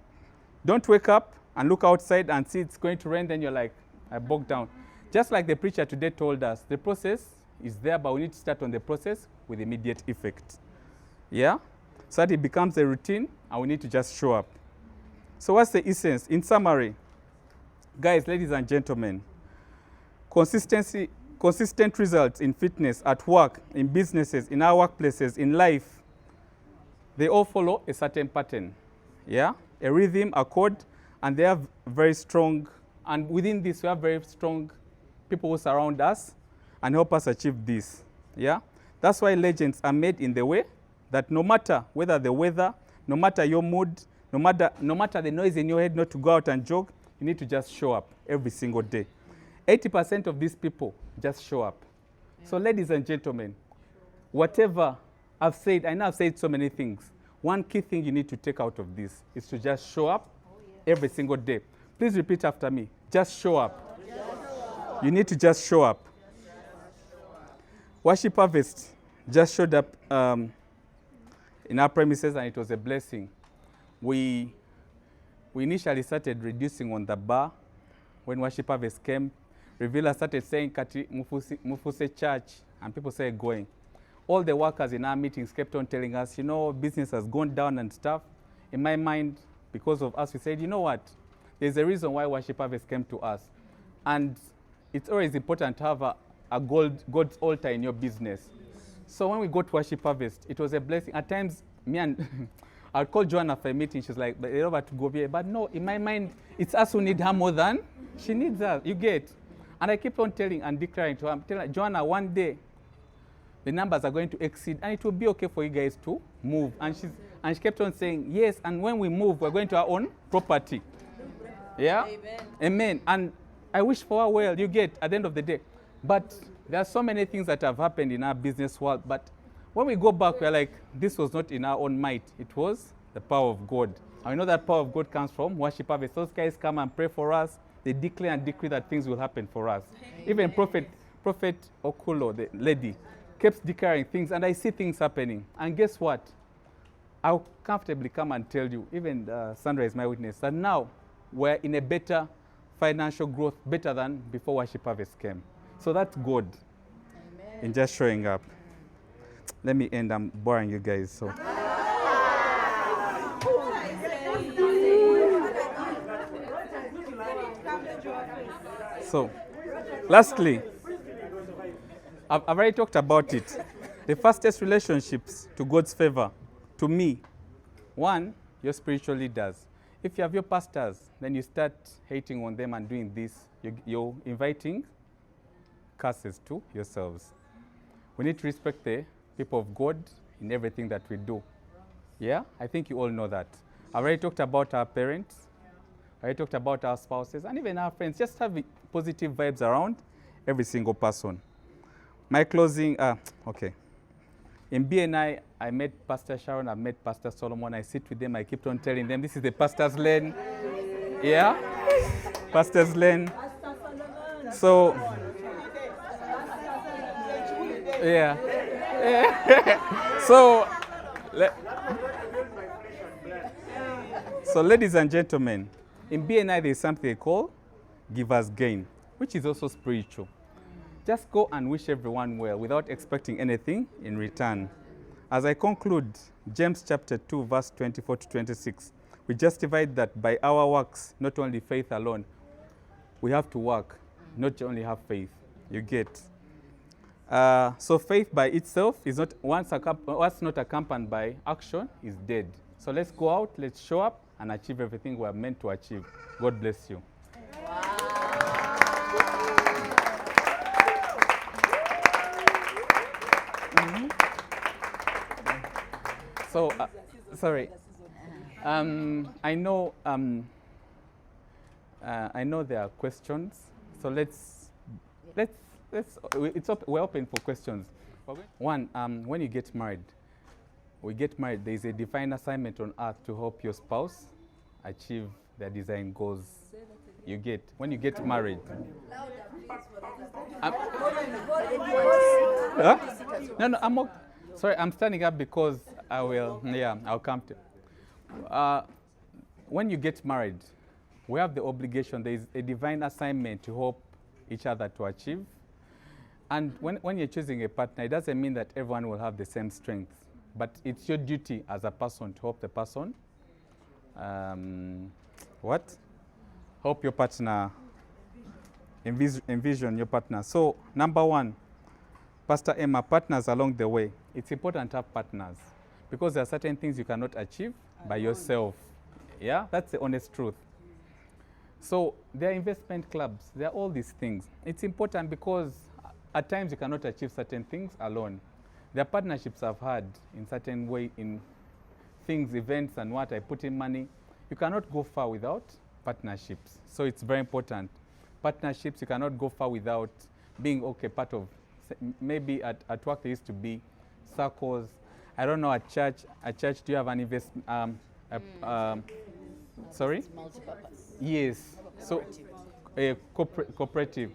Don't wake up and look outside and see it's going to rain, then you're like, I bogged down. Just like the preacher today told us, the process is there, but we need to start on the process with immediate effect. Yeah? So that it becomes a routine, and we need to just show up. So what's the essence? In summary, guys, ladies and gentlemen, consistent results in fitness, at work, in businesses, in our workplaces, in life, they all follow a certain pattern. Yeah? A rhythm, a code, and they have very strong, and within this we have very strong people who surround us and help us achieve this. Yeah? That's why legends are made in the way that no matter whether the weather, no matter your mood, no matter the noise in your head not to go out and jog, you need to just show up every single day. 80% of these people just show up. Yeah. So ladies and gentlemen, whatever I've said, I know I've said so many things. One key thing you need to take out of this is to just show up every single day. Please repeat after me. Just show up. You need to just show up. Worship Harvest just showed up in our premises, and it was a blessing. We initially started reducing on the bar. When Worship Harvest came, Revealer started saying, Kati Mufuse Church, and people started going. All the workers in our meetings kept on telling us, you know, business has gone down and stuff. In my mind, because of us, we said, you know what? There's a reason why Worship Harvest came to us. And it's always important to have a God's altar in your business. So when we go to Worship Harvest, it was a blessing. At times, me and I'd call Joanna for a meeting. She's like, but they're over to go here. But no, in my mind, it's us who need her more than she needs us. You get? And I keep on telling and declaring to her, I'm telling her, Joanna, one day, the numbers are going to exceed, and it will be okay for you guys to move. And she kept on saying, yes, and when we move, we're going to our own property. Yeah? Amen. Amen. And I wish for her well, you get, at the end of the day. But there are so many things that have happened in our business world. But when we go back, we're like, this was not in our own might. It was the power of God. And we know that power of God comes from Worship Harvest. Those guys come and pray for us. They declare and decree that things will happen for us. Amen. Even Prophet Okulo, the lady, kept declaring things, and I see things happening. And guess what? I'll comfortably come and tell you, even Sandra is my witness, that now we're in a better financial growth, better than before Worship Harvest came. So that's good. Amen. In just showing up. Let me end. I'm boring you guys. So, lastly, I've already talked about it. The fastest relationships to God's favor, to me, one, your spiritual leaders. If you have your pastors, then you start hating on them and doing this, you're inviting curses to yourselves. We need to respect the people of God in everything that we do. Yeah? I think you all know that. I've already talked about our parents. I already talked about our spouses and even our friends. Just have positive vibes around every single person. My closing, okay. In BNI, I met Pastor Sharon, I met Pastor Solomon. I sit with them, I keep on telling them, this is the pastor's lane. Yeah? Pastor's lane. So, yeah. So, ladies and gentlemen, in BNI, there's something they call giver's gain, which is also spiritual. Just go and wish everyone well without expecting anything in return. As I conclude, James chapter 2, verse 24 to 26, we justified that by our works, not only faith alone, we have to work, not only have faith. You get? So faith by itself is not, once not accompanied by action, is dead. So let's go out, let's show up, and achieve everything we are meant to achieve. God bless you. So, sorry. I know there are questions. So we're open for questions. One, when you get married, there is a divine assignment on earth to help your spouse achieve their design goals. You get when you get married. Huh? No, sorry, I'm standing up because I'll come to. When you get married, we have the obligation, there is a divine assignment to help each other to achieve. And when you're choosing a partner, it doesn't mean that everyone will have the same strength, but it's your duty as a person to help the person. Help your partner, envision your partner. So, number one, Pastor Emma, partners along the way. It's important to have partners because there are certain things you cannot achieve by yourself. Yeah, that's the honest truth. So there are investment clubs, there are all these things. It's important because at times you cannot achieve certain things alone. There are partnerships I've had in certain way in things, events and what I put in money. You cannot go far without partnerships. So it's very important. Partnerships, you cannot go far without being part of, maybe at work there used to be circles. I don't know, at church, do you have an investment, sorry? It's multi-purpose. Yes. So a cooperative.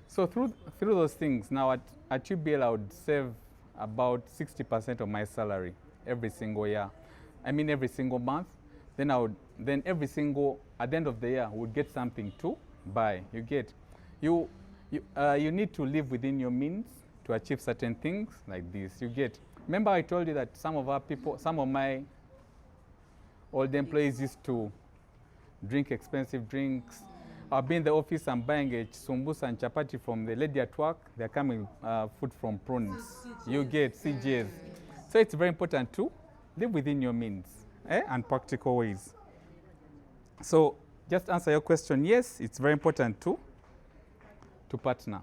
So through those things, now at UBL I would save about 60% of my salary every single year. I mean every single month. Then every single, at the end of the year, I would get something to buy. You need to live within your means to achieve certain things like this. Remember I told you that some of my old employees used to drink expensive drinks. I'll be in the office and buying a sumbusa and chapati from the lady at work. They're coming food from prawns. You get CJs. So it's very important to live within your means and practical ways. So just answer your question, yes, it's very important to partner.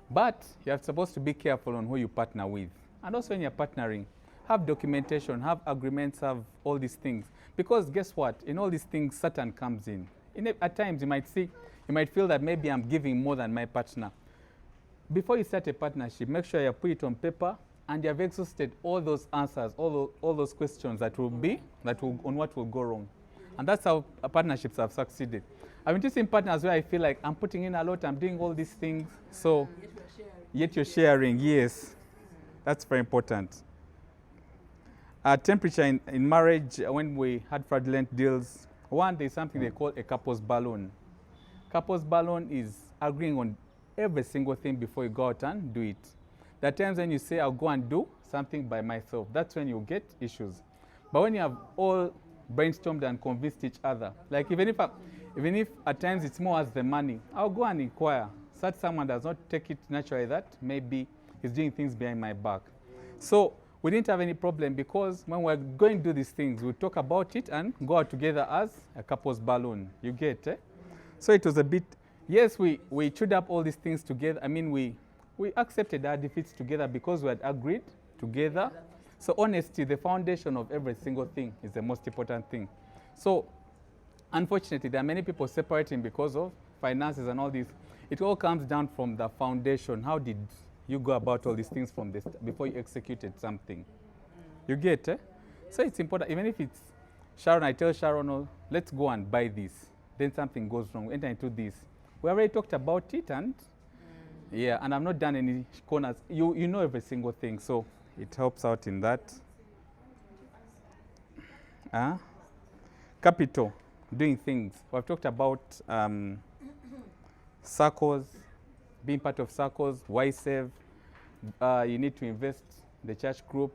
But you're supposed to be careful on who you partner with. And also when you're partnering, have documentation, have agreements, have all these things. Because guess what? In all these things, Satan comes in. At times, you might feel that maybe I'm giving more than my partner. Before you start a partnership, make sure you put it on paper and you have exhausted all those answers, all those questions on what will go wrong. And that's how partnerships have succeeded. I've been just in partners where I feel like I'm putting in a lot, I'm doing all these things, so yet you're sharing, yes. That's very important. Temperature in marriage, when we had fraudulent deals, there's something they call a couple's balloon. Couple's balloon is agreeing on every single thing before you go out and do it. There are times when you say, I'll go and do something by myself. That's when you get issues. But when you have all brainstormed and convinced each other, like even if at times it's more as the money, I'll go and inquire. Such someone does not take it naturally that maybe he's doing things behind my back. So we didn't have any problem because when we're going to do these things, we talk about it and go out together as a couple's balloon. You get, eh? So it was a bit, yes, we chewed up all these things together. I mean, we accepted our defeats together because we had agreed together. So honesty, the foundation of every single thing, is the most important thing. So unfortunately, there are many people separating because of finances and all this. It all comes down from the foundation. How did you go about all these things from this before you executed something? You get, eh? So it's important, even if it's Sharon, I tell Sharon, oh, let's go and buy this. Then something goes wrong, enter into this. We already talked about it and yeah, and I've not done any corners. You know every single thing, so it helps out in that. Capital, doing things. We've talked about circles, being part of circles, why save. You need to invest in the church group.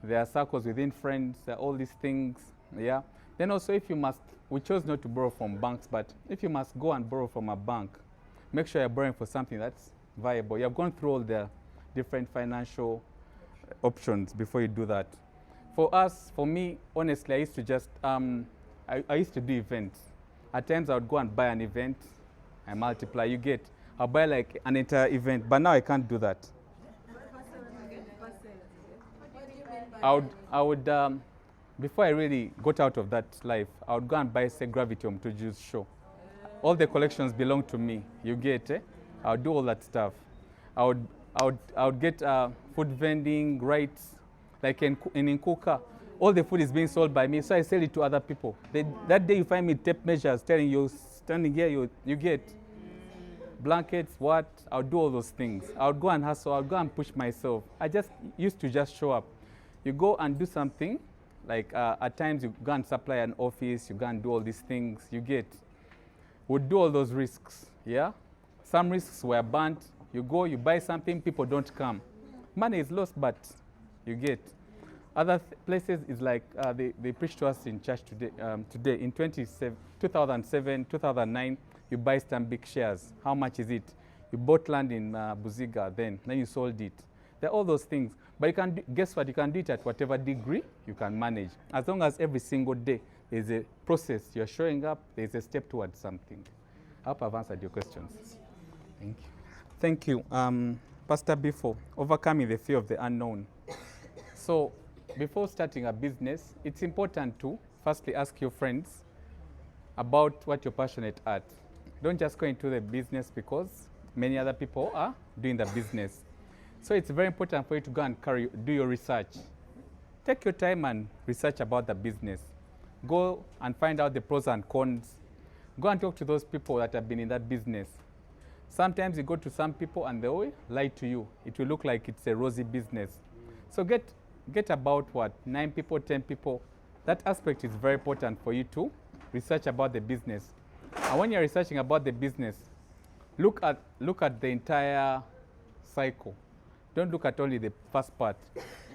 There are circles within friends, there are all these things, yeah. Then also if you must, we chose not to borrow from banks, but if you must go and borrow from a bank, make sure you're borrowing for something that's viable. You have gone through all the different financial options before you do that. For me, honestly, I used to just I used to do events. At times I would go and buy an event, I multiply, you get. I'll buy like an entire event, but now I can't do that. I would before I really got out of that life, I would go and buy, say, Gravitium to just show. All the collections belong to me, you get, eh? I would do all that stuff. I would get food vending rights, like in Nkuka. All the food is being sold by me, so I sell it to other people. That day you find me tape measures telling you, standing here, you get blankets, what? I would do all those things. I would go and hustle, I would go and push myself. I just used to just show up. You go and do something, like at times you go and supply an office, you go and do all these things, you get. Would do all those risks, yeah? Some risks were burnt. You go, you buy something, people don't come. Money is lost, but you get. Other places is like they preach to us in church today. Today in 2007, 2009, you buy Stanbic shares. How much is it? You bought land in Buziga, then you sold it. There are all those things. But you can guess what? You can do it at whatever degree you can manage. As long as every single day there's a process, you're showing up, there's a step towards something. I hope I've answered your questions. Thank you. Thank you. Pastor Bifo, overcoming the fear of the unknown. So before starting a business, it's important to firstly ask your friends about what you're passionate at. Don't just go into the business because many other people are doing the business. So it's very important for you to go and do your research. Take your time and research about the business. Go and find out the pros and cons. Go and talk to those people that have been in that business. Sometimes you go to some people and they will lie to you. It will look like it's a rosy business. So get about what, 9 people, 10 people. That aspect is very important for you to research about the business. And when you're researching about the business, look at the entire cycle. Don't look at only the first part.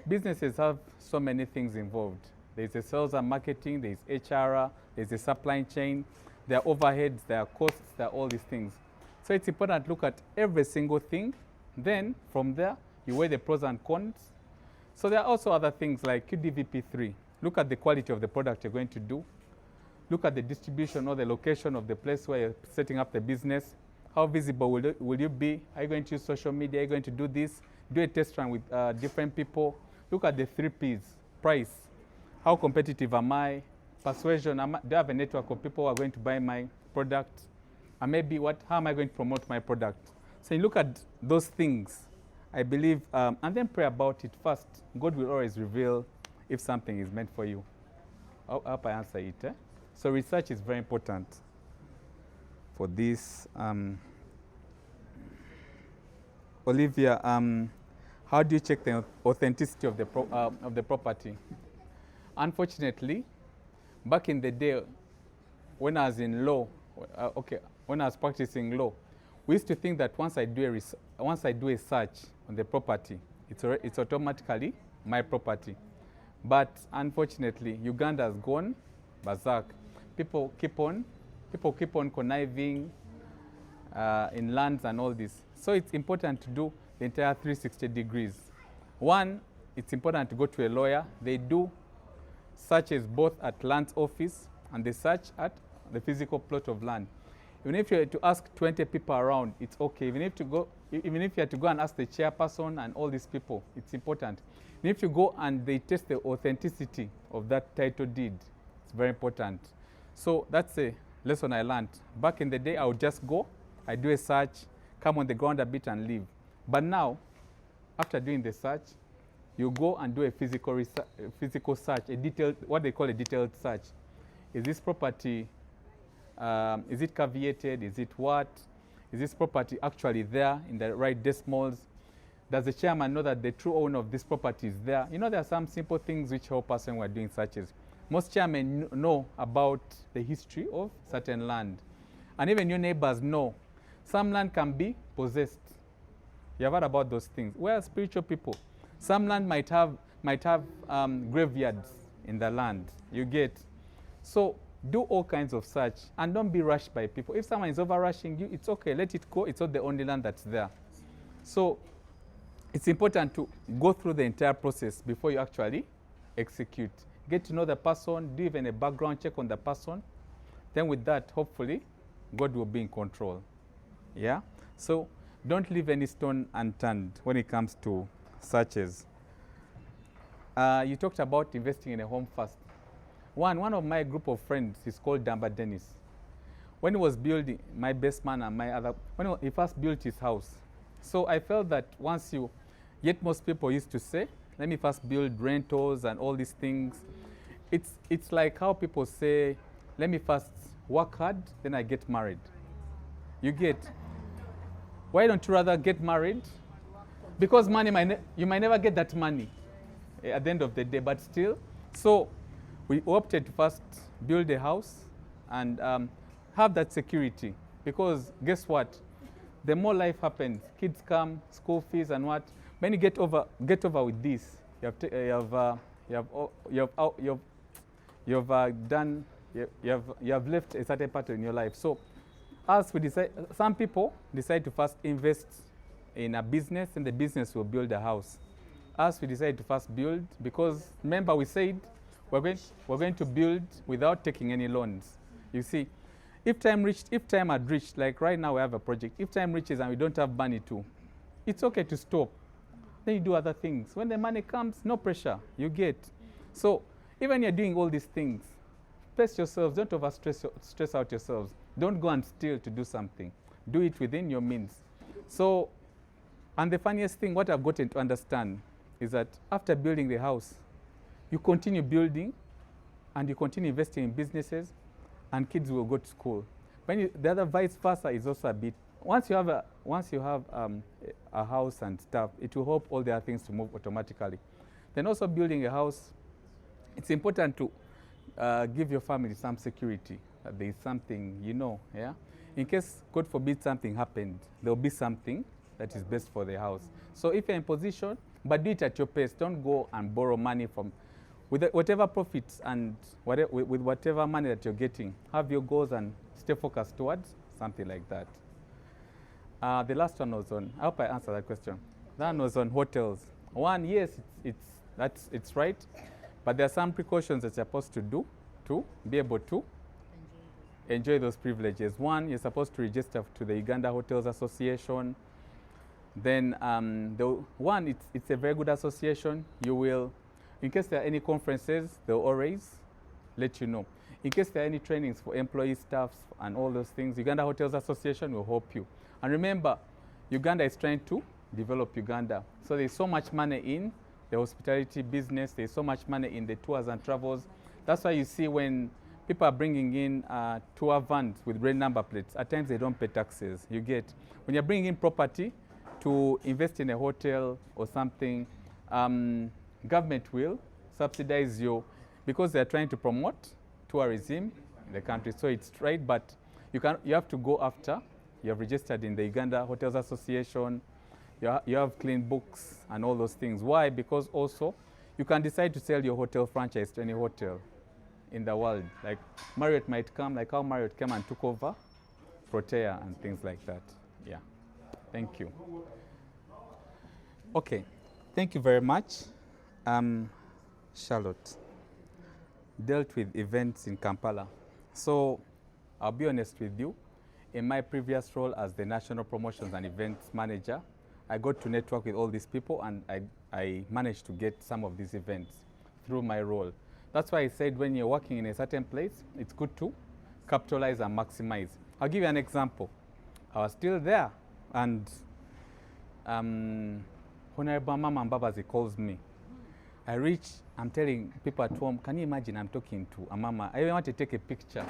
Businesses have so many things involved. There's a sales and marketing, there's HR, there's a supply chain, there are overheads, there are costs, there are all these things. So it's important to look at every single thing. Then from there, you weigh the pros and cons. So there are also other things like QDVP3. Look at the quality of the product you're going to do. Look at the distribution or the location of the place where you're setting up the business. How visible will you be? Are you going to use social media? Are you going to do this? Do a test run with different people. Look at the 3 Ps. Price. How competitive am I? Persuasion. Do I have a network of people who are going to buy my product? And maybe how am I going to promote my product? So you look at those things, I believe, and then pray about it first. God will always reveal if something is meant for you. I hope I answer it. Eh? So research is very important for this. Olivia, how do you check the authenticity of the property? Unfortunately, back in the day, when I was in law, when I was practicing law, we used to think that once I do a search on the property, it's automatically my property. But unfortunately, Uganda has gone berserk. People keep on conniving in lands and all this. So it's important to do the entire 360 degrees. One, it's important to go to a lawyer. They do searches both at land office and they search at the physical plot of land. Even if you had to ask 20 people around, it's okay. Even if you had to go and ask the chairperson and all these people, it's important. Even if you go and they test the authenticity of that title deed, it's very important. So that's a lesson I learned. Back in the day, I would just go, I do a search, come on the ground a bit and leave. But now, after doing the search, you go and do a physical search, a detailed, what they call a detailed search. Is this property, is it caveated? Is it what? Is this property actually there in the right decimals? Does the chairman know that the true owner of this property is there? You know, there are some simple things which help us when we're doing searches. Most chairmen know about the history of certain land. And even your neighbors know. Some land can be possessed. You have heard about those things. We're spiritual people. Some land might have graveyards in the land. You get. So do all kinds of search and don't be rushed by people. If someone is over rushing you, it's okay. Let it go. It's not the only land that's there. So it's important to go through the entire process before you actually execute. get to know the person, do even a background check on the person. Then with that, hopefully, God will be in control. Yeah? So don't leave any stone unturned when it comes to searches. You talked about investing in a home first. One of my group of friends is called Damba Dennis. When he was building, my best man and my other, when he first built his house. So I felt that yet most people used to say, let me first build rentals and all these things. It's like how people say, let me first work hard, then I get married. You get, why don't you rather get married? Because you might never get that money at the end of the day, but still. So we opted to first build a house and have that security. Because guess what? The more life happens, kids come, school fees and what. When you get over with this, you have left a certain part in your life. So, as we decide, some people decide to first invest in a business, and the business will build a house. As we decide to first build, because remember we said we're going to build without taking any loans. You see, if time had reached, like right now we have a project, if time reaches and we don't have money too, it's okay to stop. Then you do other things. When the money comes, no pressure, you get. So even you're doing all these things, pace yourselves, don't stress out yourselves. Don't go and steal to do something. Do it within your means. So, and the funniest thing, what I've gotten to understand is that after building the house, you continue building and you continue investing in businesses and kids will go to school. The other vice versa is also a bit, once you have a house and stuff, it will help all the other things to move automatically. Then also building a house, it's important to give your family some security, that there is something, yeah? In case, God forbid, something happened, there will be something that is best for the house. So if you're in position, but do it at your pace. Don't go and borrow money with whatever profits and with whatever money that you're getting. Have your goals and stay focused towards something like that. The last one was on, I hope I answered that question. That one was on hotels. One, yes, it's right, but there are some precautions that you're supposed to do to be able to enjoy those privileges. One, you're supposed to register to the Uganda Hotels Association. Then it's a very good association. You will, in case there are any conferences, they'll always let you know. In case there are any trainings for employee staffs and all those things, Uganda Hotels Association will help you. And remember, Uganda is trying to develop Uganda. So there's so much money in the hospitality business. There's so much money in the tours and travels. That's why you see when people are bringing in tour vans with red number plates, at times they don't pay taxes. You get, when you're bringing in property to invest in a hotel or something, government will subsidize you because they're trying to promote tourism in the country. So it's right, but you have to go after. You have registered in the Uganda Hotels Association. You have clean books and all those things. Why? Because also you can decide to sell your hotel franchise to any hotel in the world. Like Marriott might come, like how Marriott came and took over Protea and things like that. Yeah. Thank you. Okay. Thank you very much. Charlotte dealt with events in Kampala. So I'll be honest with you. In my previous role as the National Promotions and Events Manager, I got to network with all these people and I managed to get some of these events through my role. That's why I said when you're working in a certain place, it's good to capitalize and maximize. I'll give you an example. I was still there and Honorable Mama Mbabazi calls me. I reach, I'm telling people at home, can you imagine I'm talking to a mama? I want to take a picture.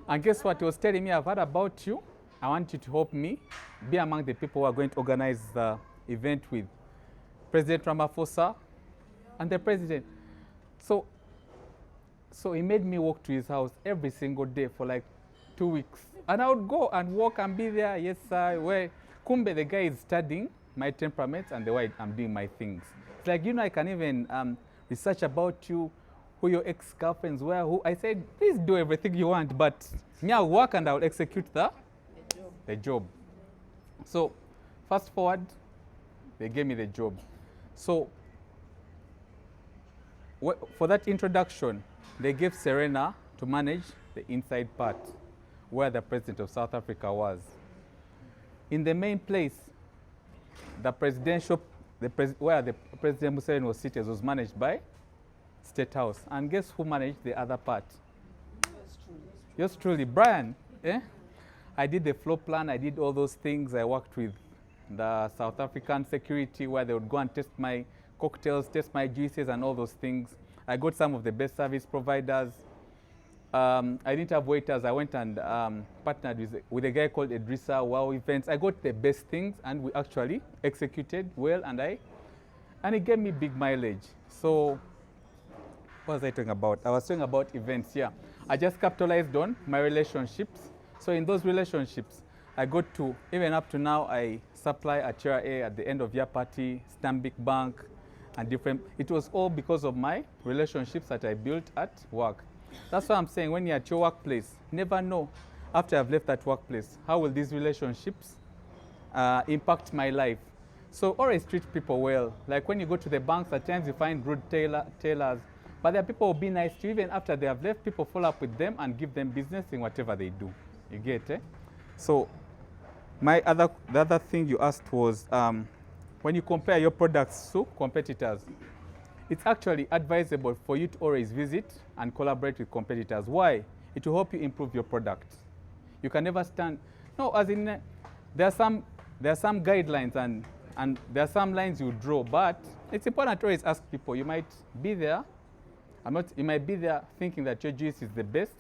And guess what? He was telling me, I've heard about you. I want you to help me be among the people who are going to organize the event with President Ramaphosa and the president. So he made me walk to his house every single day for like 2 weeks. And I would go and walk and be there. Yes, sir. Where Kumbe, the guy is studying my temperaments and the way I'm doing my things. It's like, I can even research about you, who your ex-girlfriends were, who. I said, please do everything you want, but me, I'll work and I'll execute the job. So fast forward, they gave me the job. So for that introduction, they gave Serena to manage the inside part, where the president of South Africa was. In the main place, the presidential, where the President Museveni was seated was managed by State House. And guess who managed the other part? Yours truly, Brian. Eh? I did the floor plan, I did all those things. I worked with the South African security where they would go and test my cocktails, test my juices and all those things. I got some of the best service providers. I didn't have waiters. I went and partnered with a guy called Edrisa Wow Events. I got the best things and we actually executed well and it gave me big mileage. So what was I talking about? I was talking about events, yeah. I just capitalized on my relationships. So in those relationships, I got to, even up to now, I supply a chair A at the end of year party, Stanbic Bank, and different. It was all because of my relationships that I built at work. That's why I'm saying when you're at your workplace, never know after I've left that workplace, how will these relationships impact my life? So always treat people well. Like when you go to the banks, at times you find rude tailors, but there are people who will be nice to you. Even after they have left, people follow up with them and give them business in whatever they do. You get it? So the other thing you asked was when you compare your products to competitors, it's actually advisable for you to always visit and collaborate with competitors. Why? It will help you improve your product. You can never stand. No, as in there are some guidelines and there are some lines you draw, but it's important to always ask people. You might be there. You might be there thinking that your juice is the best,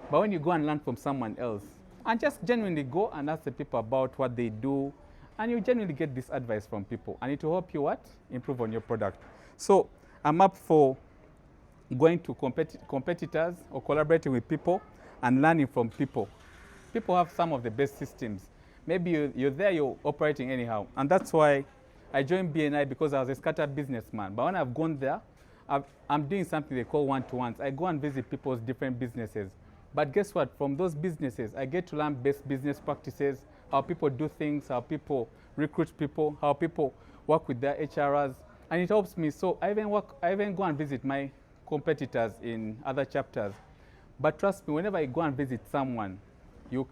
but when you go and learn from someone else, and just genuinely go and ask the people about what they do, and you genuinely get this advice from people, and it will help you what? Improve on your product. So I'm up for going to competitors or collaborating with people and learning from people. People have some of the best systems. Maybe you're there, you're operating anyhow. And that's why I joined BNI, because I was a scattered businessman. But when I've gone there, I'm doing something they call one-to-ones. I go and visit people's different businesses. But guess what? From those businesses, I get to learn best business practices, how people do things, how people recruit people, how people work with their HRs. And it helps me. So I even go and visit my competitors in other chapters. But trust me, whenever I go and visit someone, you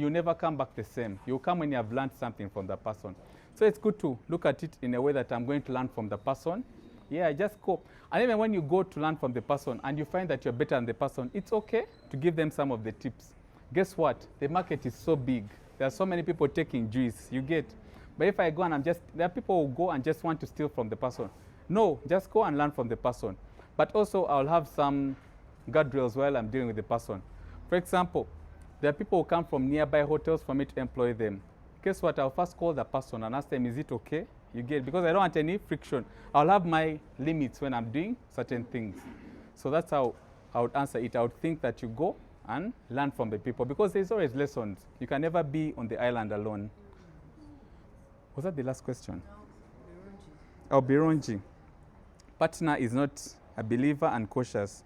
never come back the same. You come when you have learned something from the person. So it's good to look at it in a way that I'm going to learn from the person. Yeah, just go. And even when you go to learn from the person and you find that you're better than the person, it's okay to give them some of the tips. Guess what? The market is so big. There are so many people taking juice. You get. But if I go and there are people who go and just want to steal from the person. No, just go and learn from the person. But also I'll have some guardrails while I'm dealing with the person. For example, there are people who come from nearby hotels for me to employ them. Guess what? I'll first call the person and ask them, is it okay? You get, because I don't want any friction. I'll have my limits when I'm doing certain things. So that's how I would answer it. I would think that you go and learn from the people, because there's always lessons. You can never be on the island alone. Was that the last question? No, Birunji. Partner is not a believer and cautious.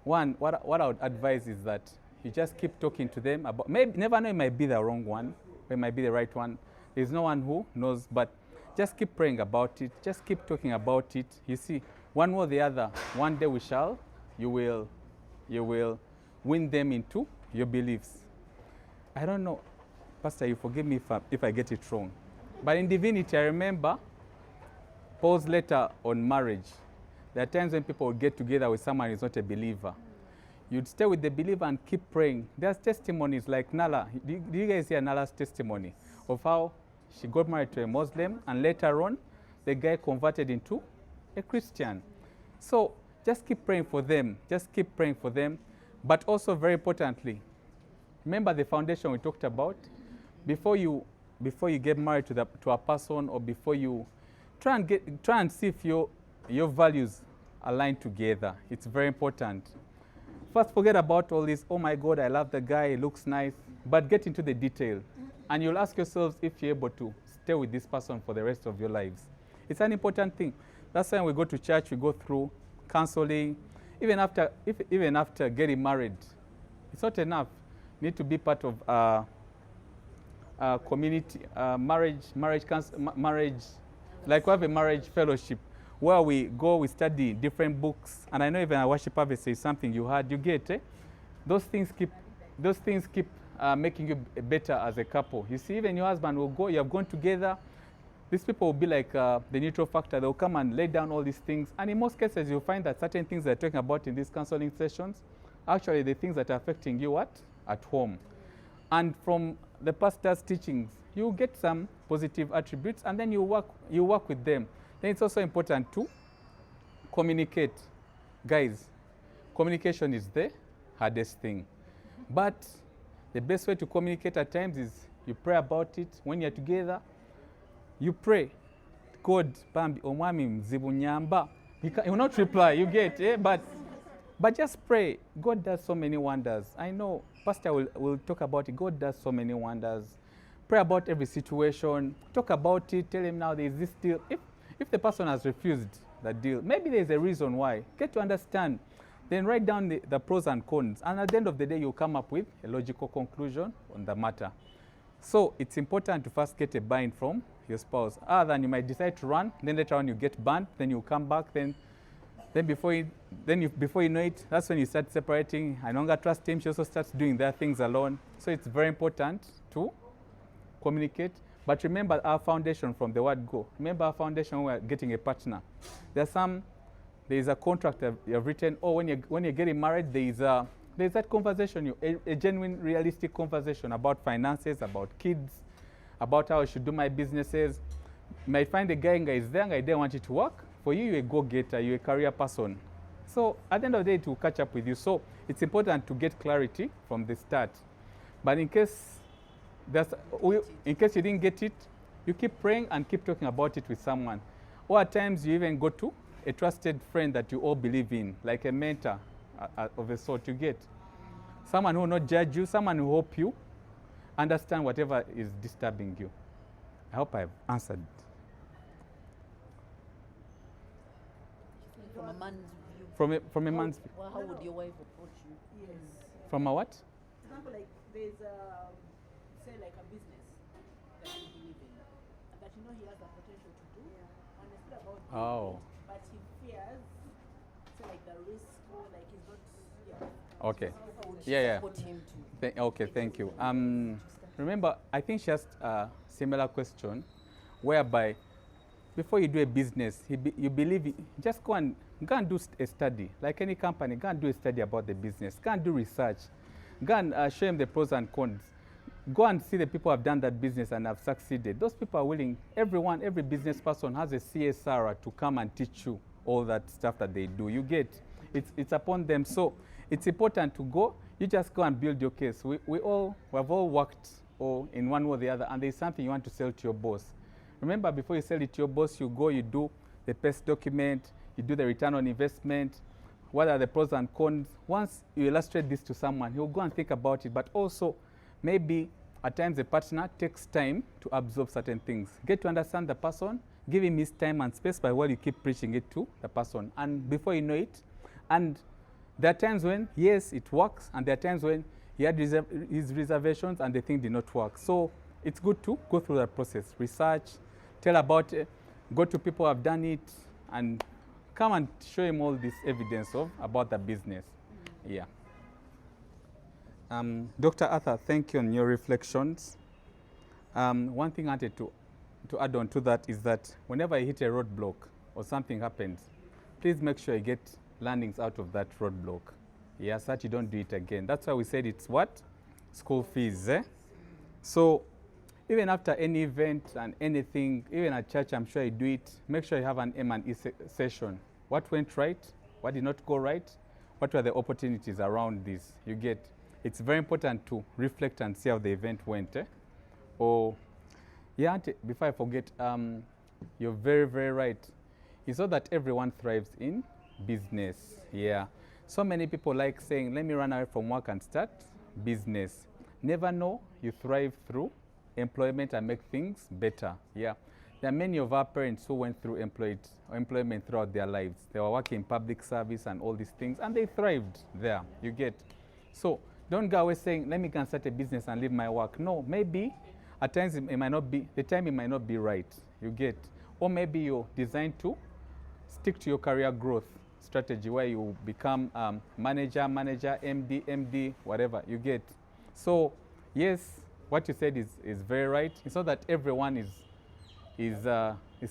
One, what I would advise is that you just keep talking to them about, maybe, never know, it might be the wrong one, or it might be the right one. There's no one who knows, but just keep praying about it. Just keep talking about it. You see, one way or the other, one day you will win them into your beliefs. I don't know, Pastor, you forgive me if I get it wrong. But in divinity, I remember Paul's letter on marriage. There are times when people will get together with someone who's not a believer. You'd stay with the believer and keep praying. There's testimonies like Nala. Do you guys hear Nala's testimony of how she got married to a Muslim and later on the guy converted into a Christian? So just keep praying for them. Just keep praying for them. But also, very importantly, remember the foundation we talked about. Before you get married to a person, or before you try and see if your values align together. It's very important. First, forget about all this. Oh my God, I love the guy. He looks nice. But get into the detail, and you'll ask yourselves if you're able to stay with this person for the rest of your lives. It's an important thing. That's why we go to church. We go through counseling. Even after getting married, it's not enough. You need to be part of community, marriage, like we have a marriage fellowship where we go, we study different books. And I know even our worship service is something you heard, you get, eh? Those things keep making you better as a couple. You see, even your husband will go, you have gone together. These people will be like the neutral factor. They'll come and lay down all these things. And in most cases, you'll find that certain things they're talking about in these counseling sessions, actually the things that are affecting you at home. And from the pastor's teachings, you get some positive attributes, and then you work with them. Then it's also important to communicate. Guys, communication is the hardest thing. But the best way to communicate at times is you pray about it. When you're together, you pray. God, Bambi, Omwami mzibu nyamba. He will not reply, you get, eh? But just pray. God does so many wonders. I know Pastor will talk about it. God does so many wonders. Pray about every situation. Talk about it. Tell him now there is this deal. If the person has refused the deal, maybe there's a reason why. Get to understand. Then write down the pros and cons. And at the end of the day, you'll come up with a logical conclusion on the matter. So it's important to first get a buy-in from your spouse. Other than you might decide to run, then later on you get banned, then you come back, then before you know it, that's when you start separating. I no longer trust him. She also starts doing their things alone. So it's very important to communicate. But remember our foundation from the word go. Remember our foundation when we're getting a partner. There is a contract that you have written. Oh, when you're getting married, there's that conversation, a genuine, realistic conversation about finances, about kids, about how I should do my businesses. You might find the guy is there, and I don't want it to work. For you, you're a go-getter, you're a career person. So at the end of the day, it will catch up with you. So it's important to get clarity from the start. But in case you didn't get it, you keep praying and keep talking about it with someone. Or at times, you even go to a trusted friend that you all believe in, like a mentor of a sort you get. Someone who will not judge you, someone who will help you understand whatever is disturbing you. I hope I've answered. From a man's view. From a man's view. How would your wife approach you? Yes. From a what? For example, like there's say like a business that you believe in, that you know he has the potential to do, and it's not about doing it, but he fears, say like the risk, or like he's not. Yeah. Okay. How would Yeah. support him to? Okay, thank you. Remember, I think she asked a similar question, whereby before you do a business, you believe, just go and do a study. Like any company, go and do a study about the business. Go and do research. Go and show him the pros and cons. Go and see the people who have done that business and have succeeded. Those people are willing. Every business person has a CSR to come and teach you all that stuff that they do. You get, it's upon them. So it's important to go. You just go and build your case. We have all worked in one way or the other, and there's something you want to sell to your boss. Remember, before you sell it to your boss, you go, you do the PES document, you do the return on investment, what are the pros and cons. Once you illustrate this to someone, he'll go and think about it. But also, maybe at times a partner takes time to absorb certain things. Get to understand the person, give him his time and space by while you keep preaching it to the person. And before you know it, and there are times when, yes, it works, and there are times when he had his reservations and the thing did not work. So it's good to go through that process, research, tell about it, go to people who have done it, and come and show him all this evidence about the business. Yeah. Dr. Arthur, thank you on your reflections. One thing I wanted to add on to that is that whenever you hit a roadblock or something happens, please make sure you get learnings out of that roadblock. Yeah, so that you don't do it again. That's why we said it's what? School fees. So even after any event and anything, even at church, I'm sure you do it, make sure you have an M&E session. What went right? What did not go right? What were the opportunities around this? You get. It's very important to reflect and see how the event went. Yeah, before I forget, you're very, very right. It's not that everyone thrives in business. Yeah. So many people like saying, let me run away from work and start business. Never know you thrive through employment and make things better. Yeah. There are many of our parents who went through employment throughout their lives. They were working in public service and all these things, and they thrived there. You get. So don't go away saying, let me go and start a business and leave my work. No, maybe at times it might not be, the time it might not be right. You get. Or maybe you're designed to stick to your career growth strategy where you become manager, MD, whatever you get. So yes, what you said is very right. It's not that everyone is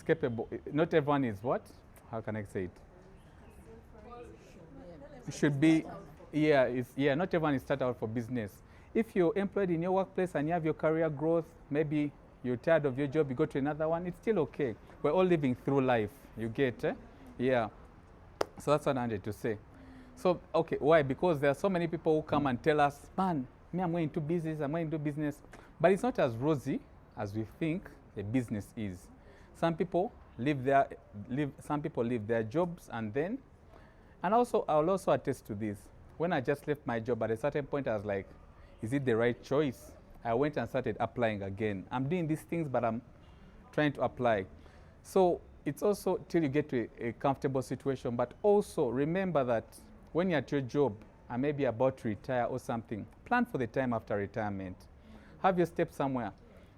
capable. Not everyone is what? How can I say it? Should be, yeah, not everyone is start out for business. If you're employed in your workplace and you have your career growth, maybe you're tired of your job, you go to another one, it's still okay. We're all living through life, you get, yeah. So that's what I wanted to say. So, okay, why? Because there are so many people who come and tell us, man, me, I'm going into business, I'm going into business. But it's not as rosy as we think a business is. Some people leave their jobs and then, and also, I'll also attest to this. When I just left my job, at a certain point, I was like, is it the right choice? I went and started applying again. I'm doing these things, but I'm trying to apply. So it's also till you get to a comfortable situation, but also remember that when you're at your job and maybe about to retire or something, plan for the time after retirement. Have your steps somewhere.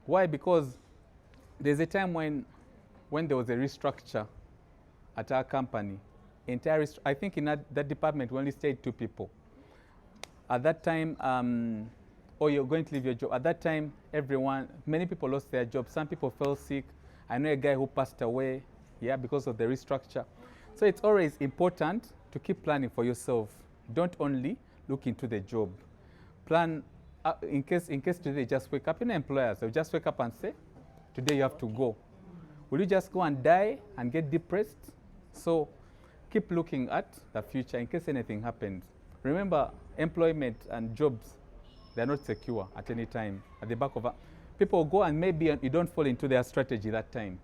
Why? Because there's a time when there was a restructure at our company. I think in that department we only stayed 2 people. At that time, or you're going to leave your job. At that time, many people lost their jobs. Some people fell sick. I know a guy who passed away, yeah, because of the restructure. So it's always important to keep planning for yourself. Don't only look into the job. Plan in case today just wake up. Employers, they'll just wake up and say, today you have to go. Will you just go and die and get depressed? So keep looking at the future in case anything happens. Remember, employment and jobs, they're not secure at any time. At the back of people go and maybe you don't fall into their strategy that time.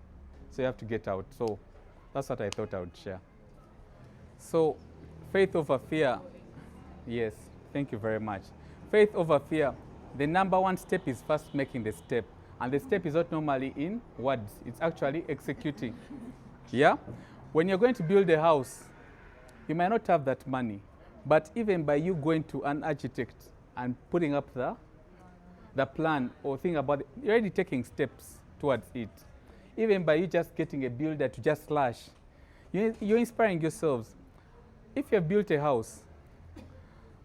So you have to get out. So that's what I thought I would share. So faith over fear. Yes, thank you very much. Faith over fear. The number one step is first making the step. And the step is not normally in words. It's actually executing. Yeah? When you're going to build a house, you might not have that money. But even by you going to an architect and putting up the plan or think about it, you're already taking steps towards it. Even by you just getting a builder to just slash, you're inspiring yourselves. If you've built a house,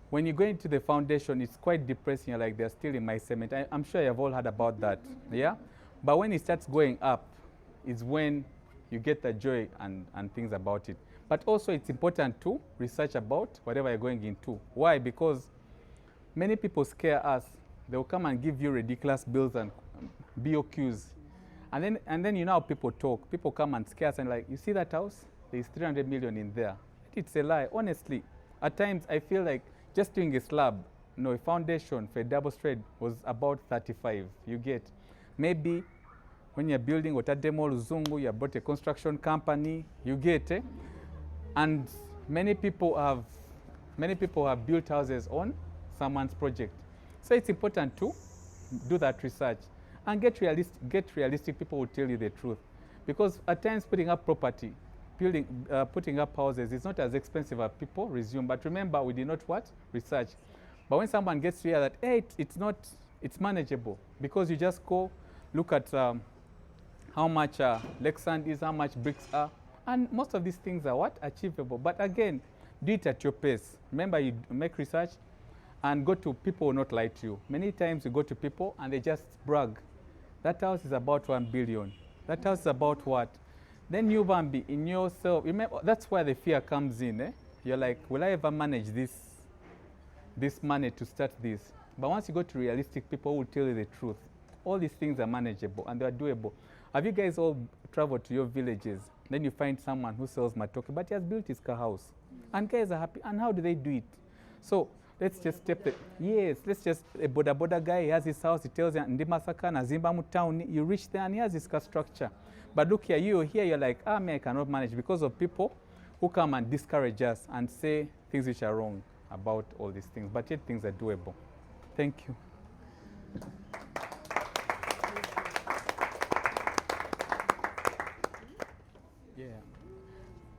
when you go into the foundation, it's quite depressing. You're like, they're still in my cement. I'm sure you've all heard about that, yeah? But when it starts going up, is when you get the joy and things about it. But also it's important to research about whatever you're going into. Why? Because many people scare us. They'll come and give you ridiculous bills and BOQs. And then you know how people talk. People come and scare us and like, you see that house? There's 300 million in there. It's a lie, honestly. At times I feel like just doing a slab, a foundation for a double straight was about 35, you get. Maybe when you're building Otademo Luzungu, you bought a construction company, you get, and many people have built houses on someone's project. So it's important to do that research and get realistic people who tell you the truth. Because at times putting up property, putting up houses is not as expensive as people resume. But remember, we did not what? Research. But when someone gets to hear that, hey, it's manageable, because you just go look at how much lake sand is, how much bricks are, and most of these things are what? Achievable. But again, do it at your pace. Remember, you make research and go to people who will not lie to you. Many times you go to people and they just brag. That house is about 1 billion. That house is about what? Then you, Bambi, in yourself, remember, that's where the fear comes in. You're like, will I ever manage this money to start this? But once you go to realistic people who will tell you the truth, all these things are manageable and they are doable. Have you guys all traveled to your villages? Then you find someone who sells matoke, but he has built his car house. And guys are happy. And how do they do it? So let's just a boda guy, he has his house, he tells you, Ndimasaka, Nazimbamu town, you reach there and he has his car structure. But look here, you're like, me, I cannot manage, because of people who come and discourage us and say things which are wrong about all these things. But yet things are doable. Thank you. Yeah.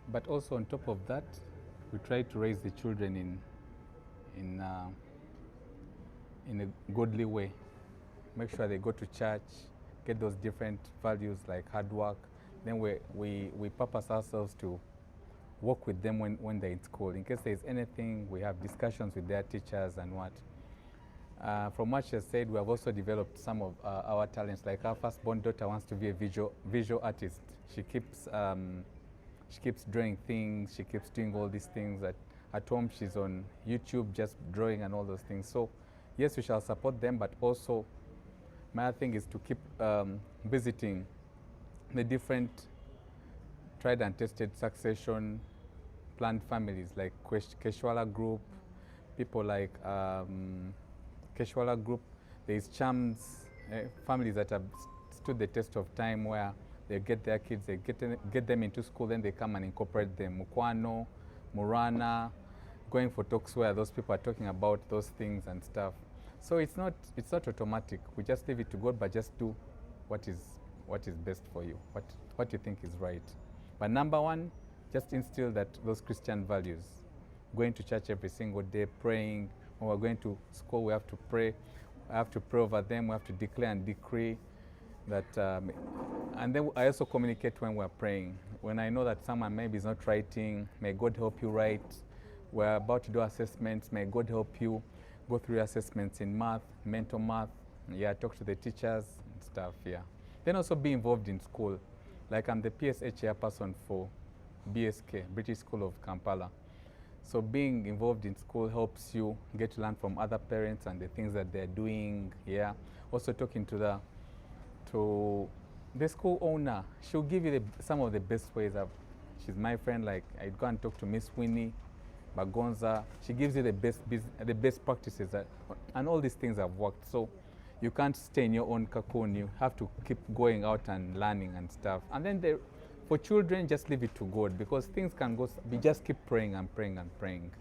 But also on top of that, we try to raise the children in a godly way. Make sure they go to church, get those different values like hard work. Then we purpose ourselves to work with them when they're in school. In case there's anything, we have discussions with their teachers and what. From what she has said, we have also developed some of our talents. Like our firstborn daughter wants to be a visual artist. She keeps drawing things. She keeps doing all these things. At home, she's on YouTube just drawing and all those things. So yes, we shall support them, but also my other thing is to keep visiting the different tried and tested succession planned families like Keshwala Group, people like Keshwala Group. There's Chams, families that have stood the test of time where they get their kids, they get them into school, then they come and incorporate them. Mukwano, Murana, going for talks where those people are talking about those things and stuff. So it's not automatic. We just leave it to God, but just do what is best for you, what you think is right. But number one, just instill those Christian values. Going to church every single day, praying. When we're going to school, we have to pray. We have to pray over them. We have to declare and decree that. And then I also communicate when we're praying. When I know that someone maybe is not writing, may God help you write. We're about to do assessments. May God help you go through assessments in math, mental math. Yeah, talk to the teachers and stuff. Yeah. Then also be involved in school. Like I'm the PSA chairperson for BSK, British School of Kampala. So being involved in school helps you get to learn from other parents and the things that they're doing. Yeah. Also talking to the school owner. She'll give you some of the best ways. She's my friend. Like I'd go and talk to Miss Winnie Bagonza. She gives you the best practices and all these things have worked. So you can't stay in your own cocoon. You have to keep going out and learning and stuff. And then for children, just leave it to God because things can go. We just keep praying and praying and praying.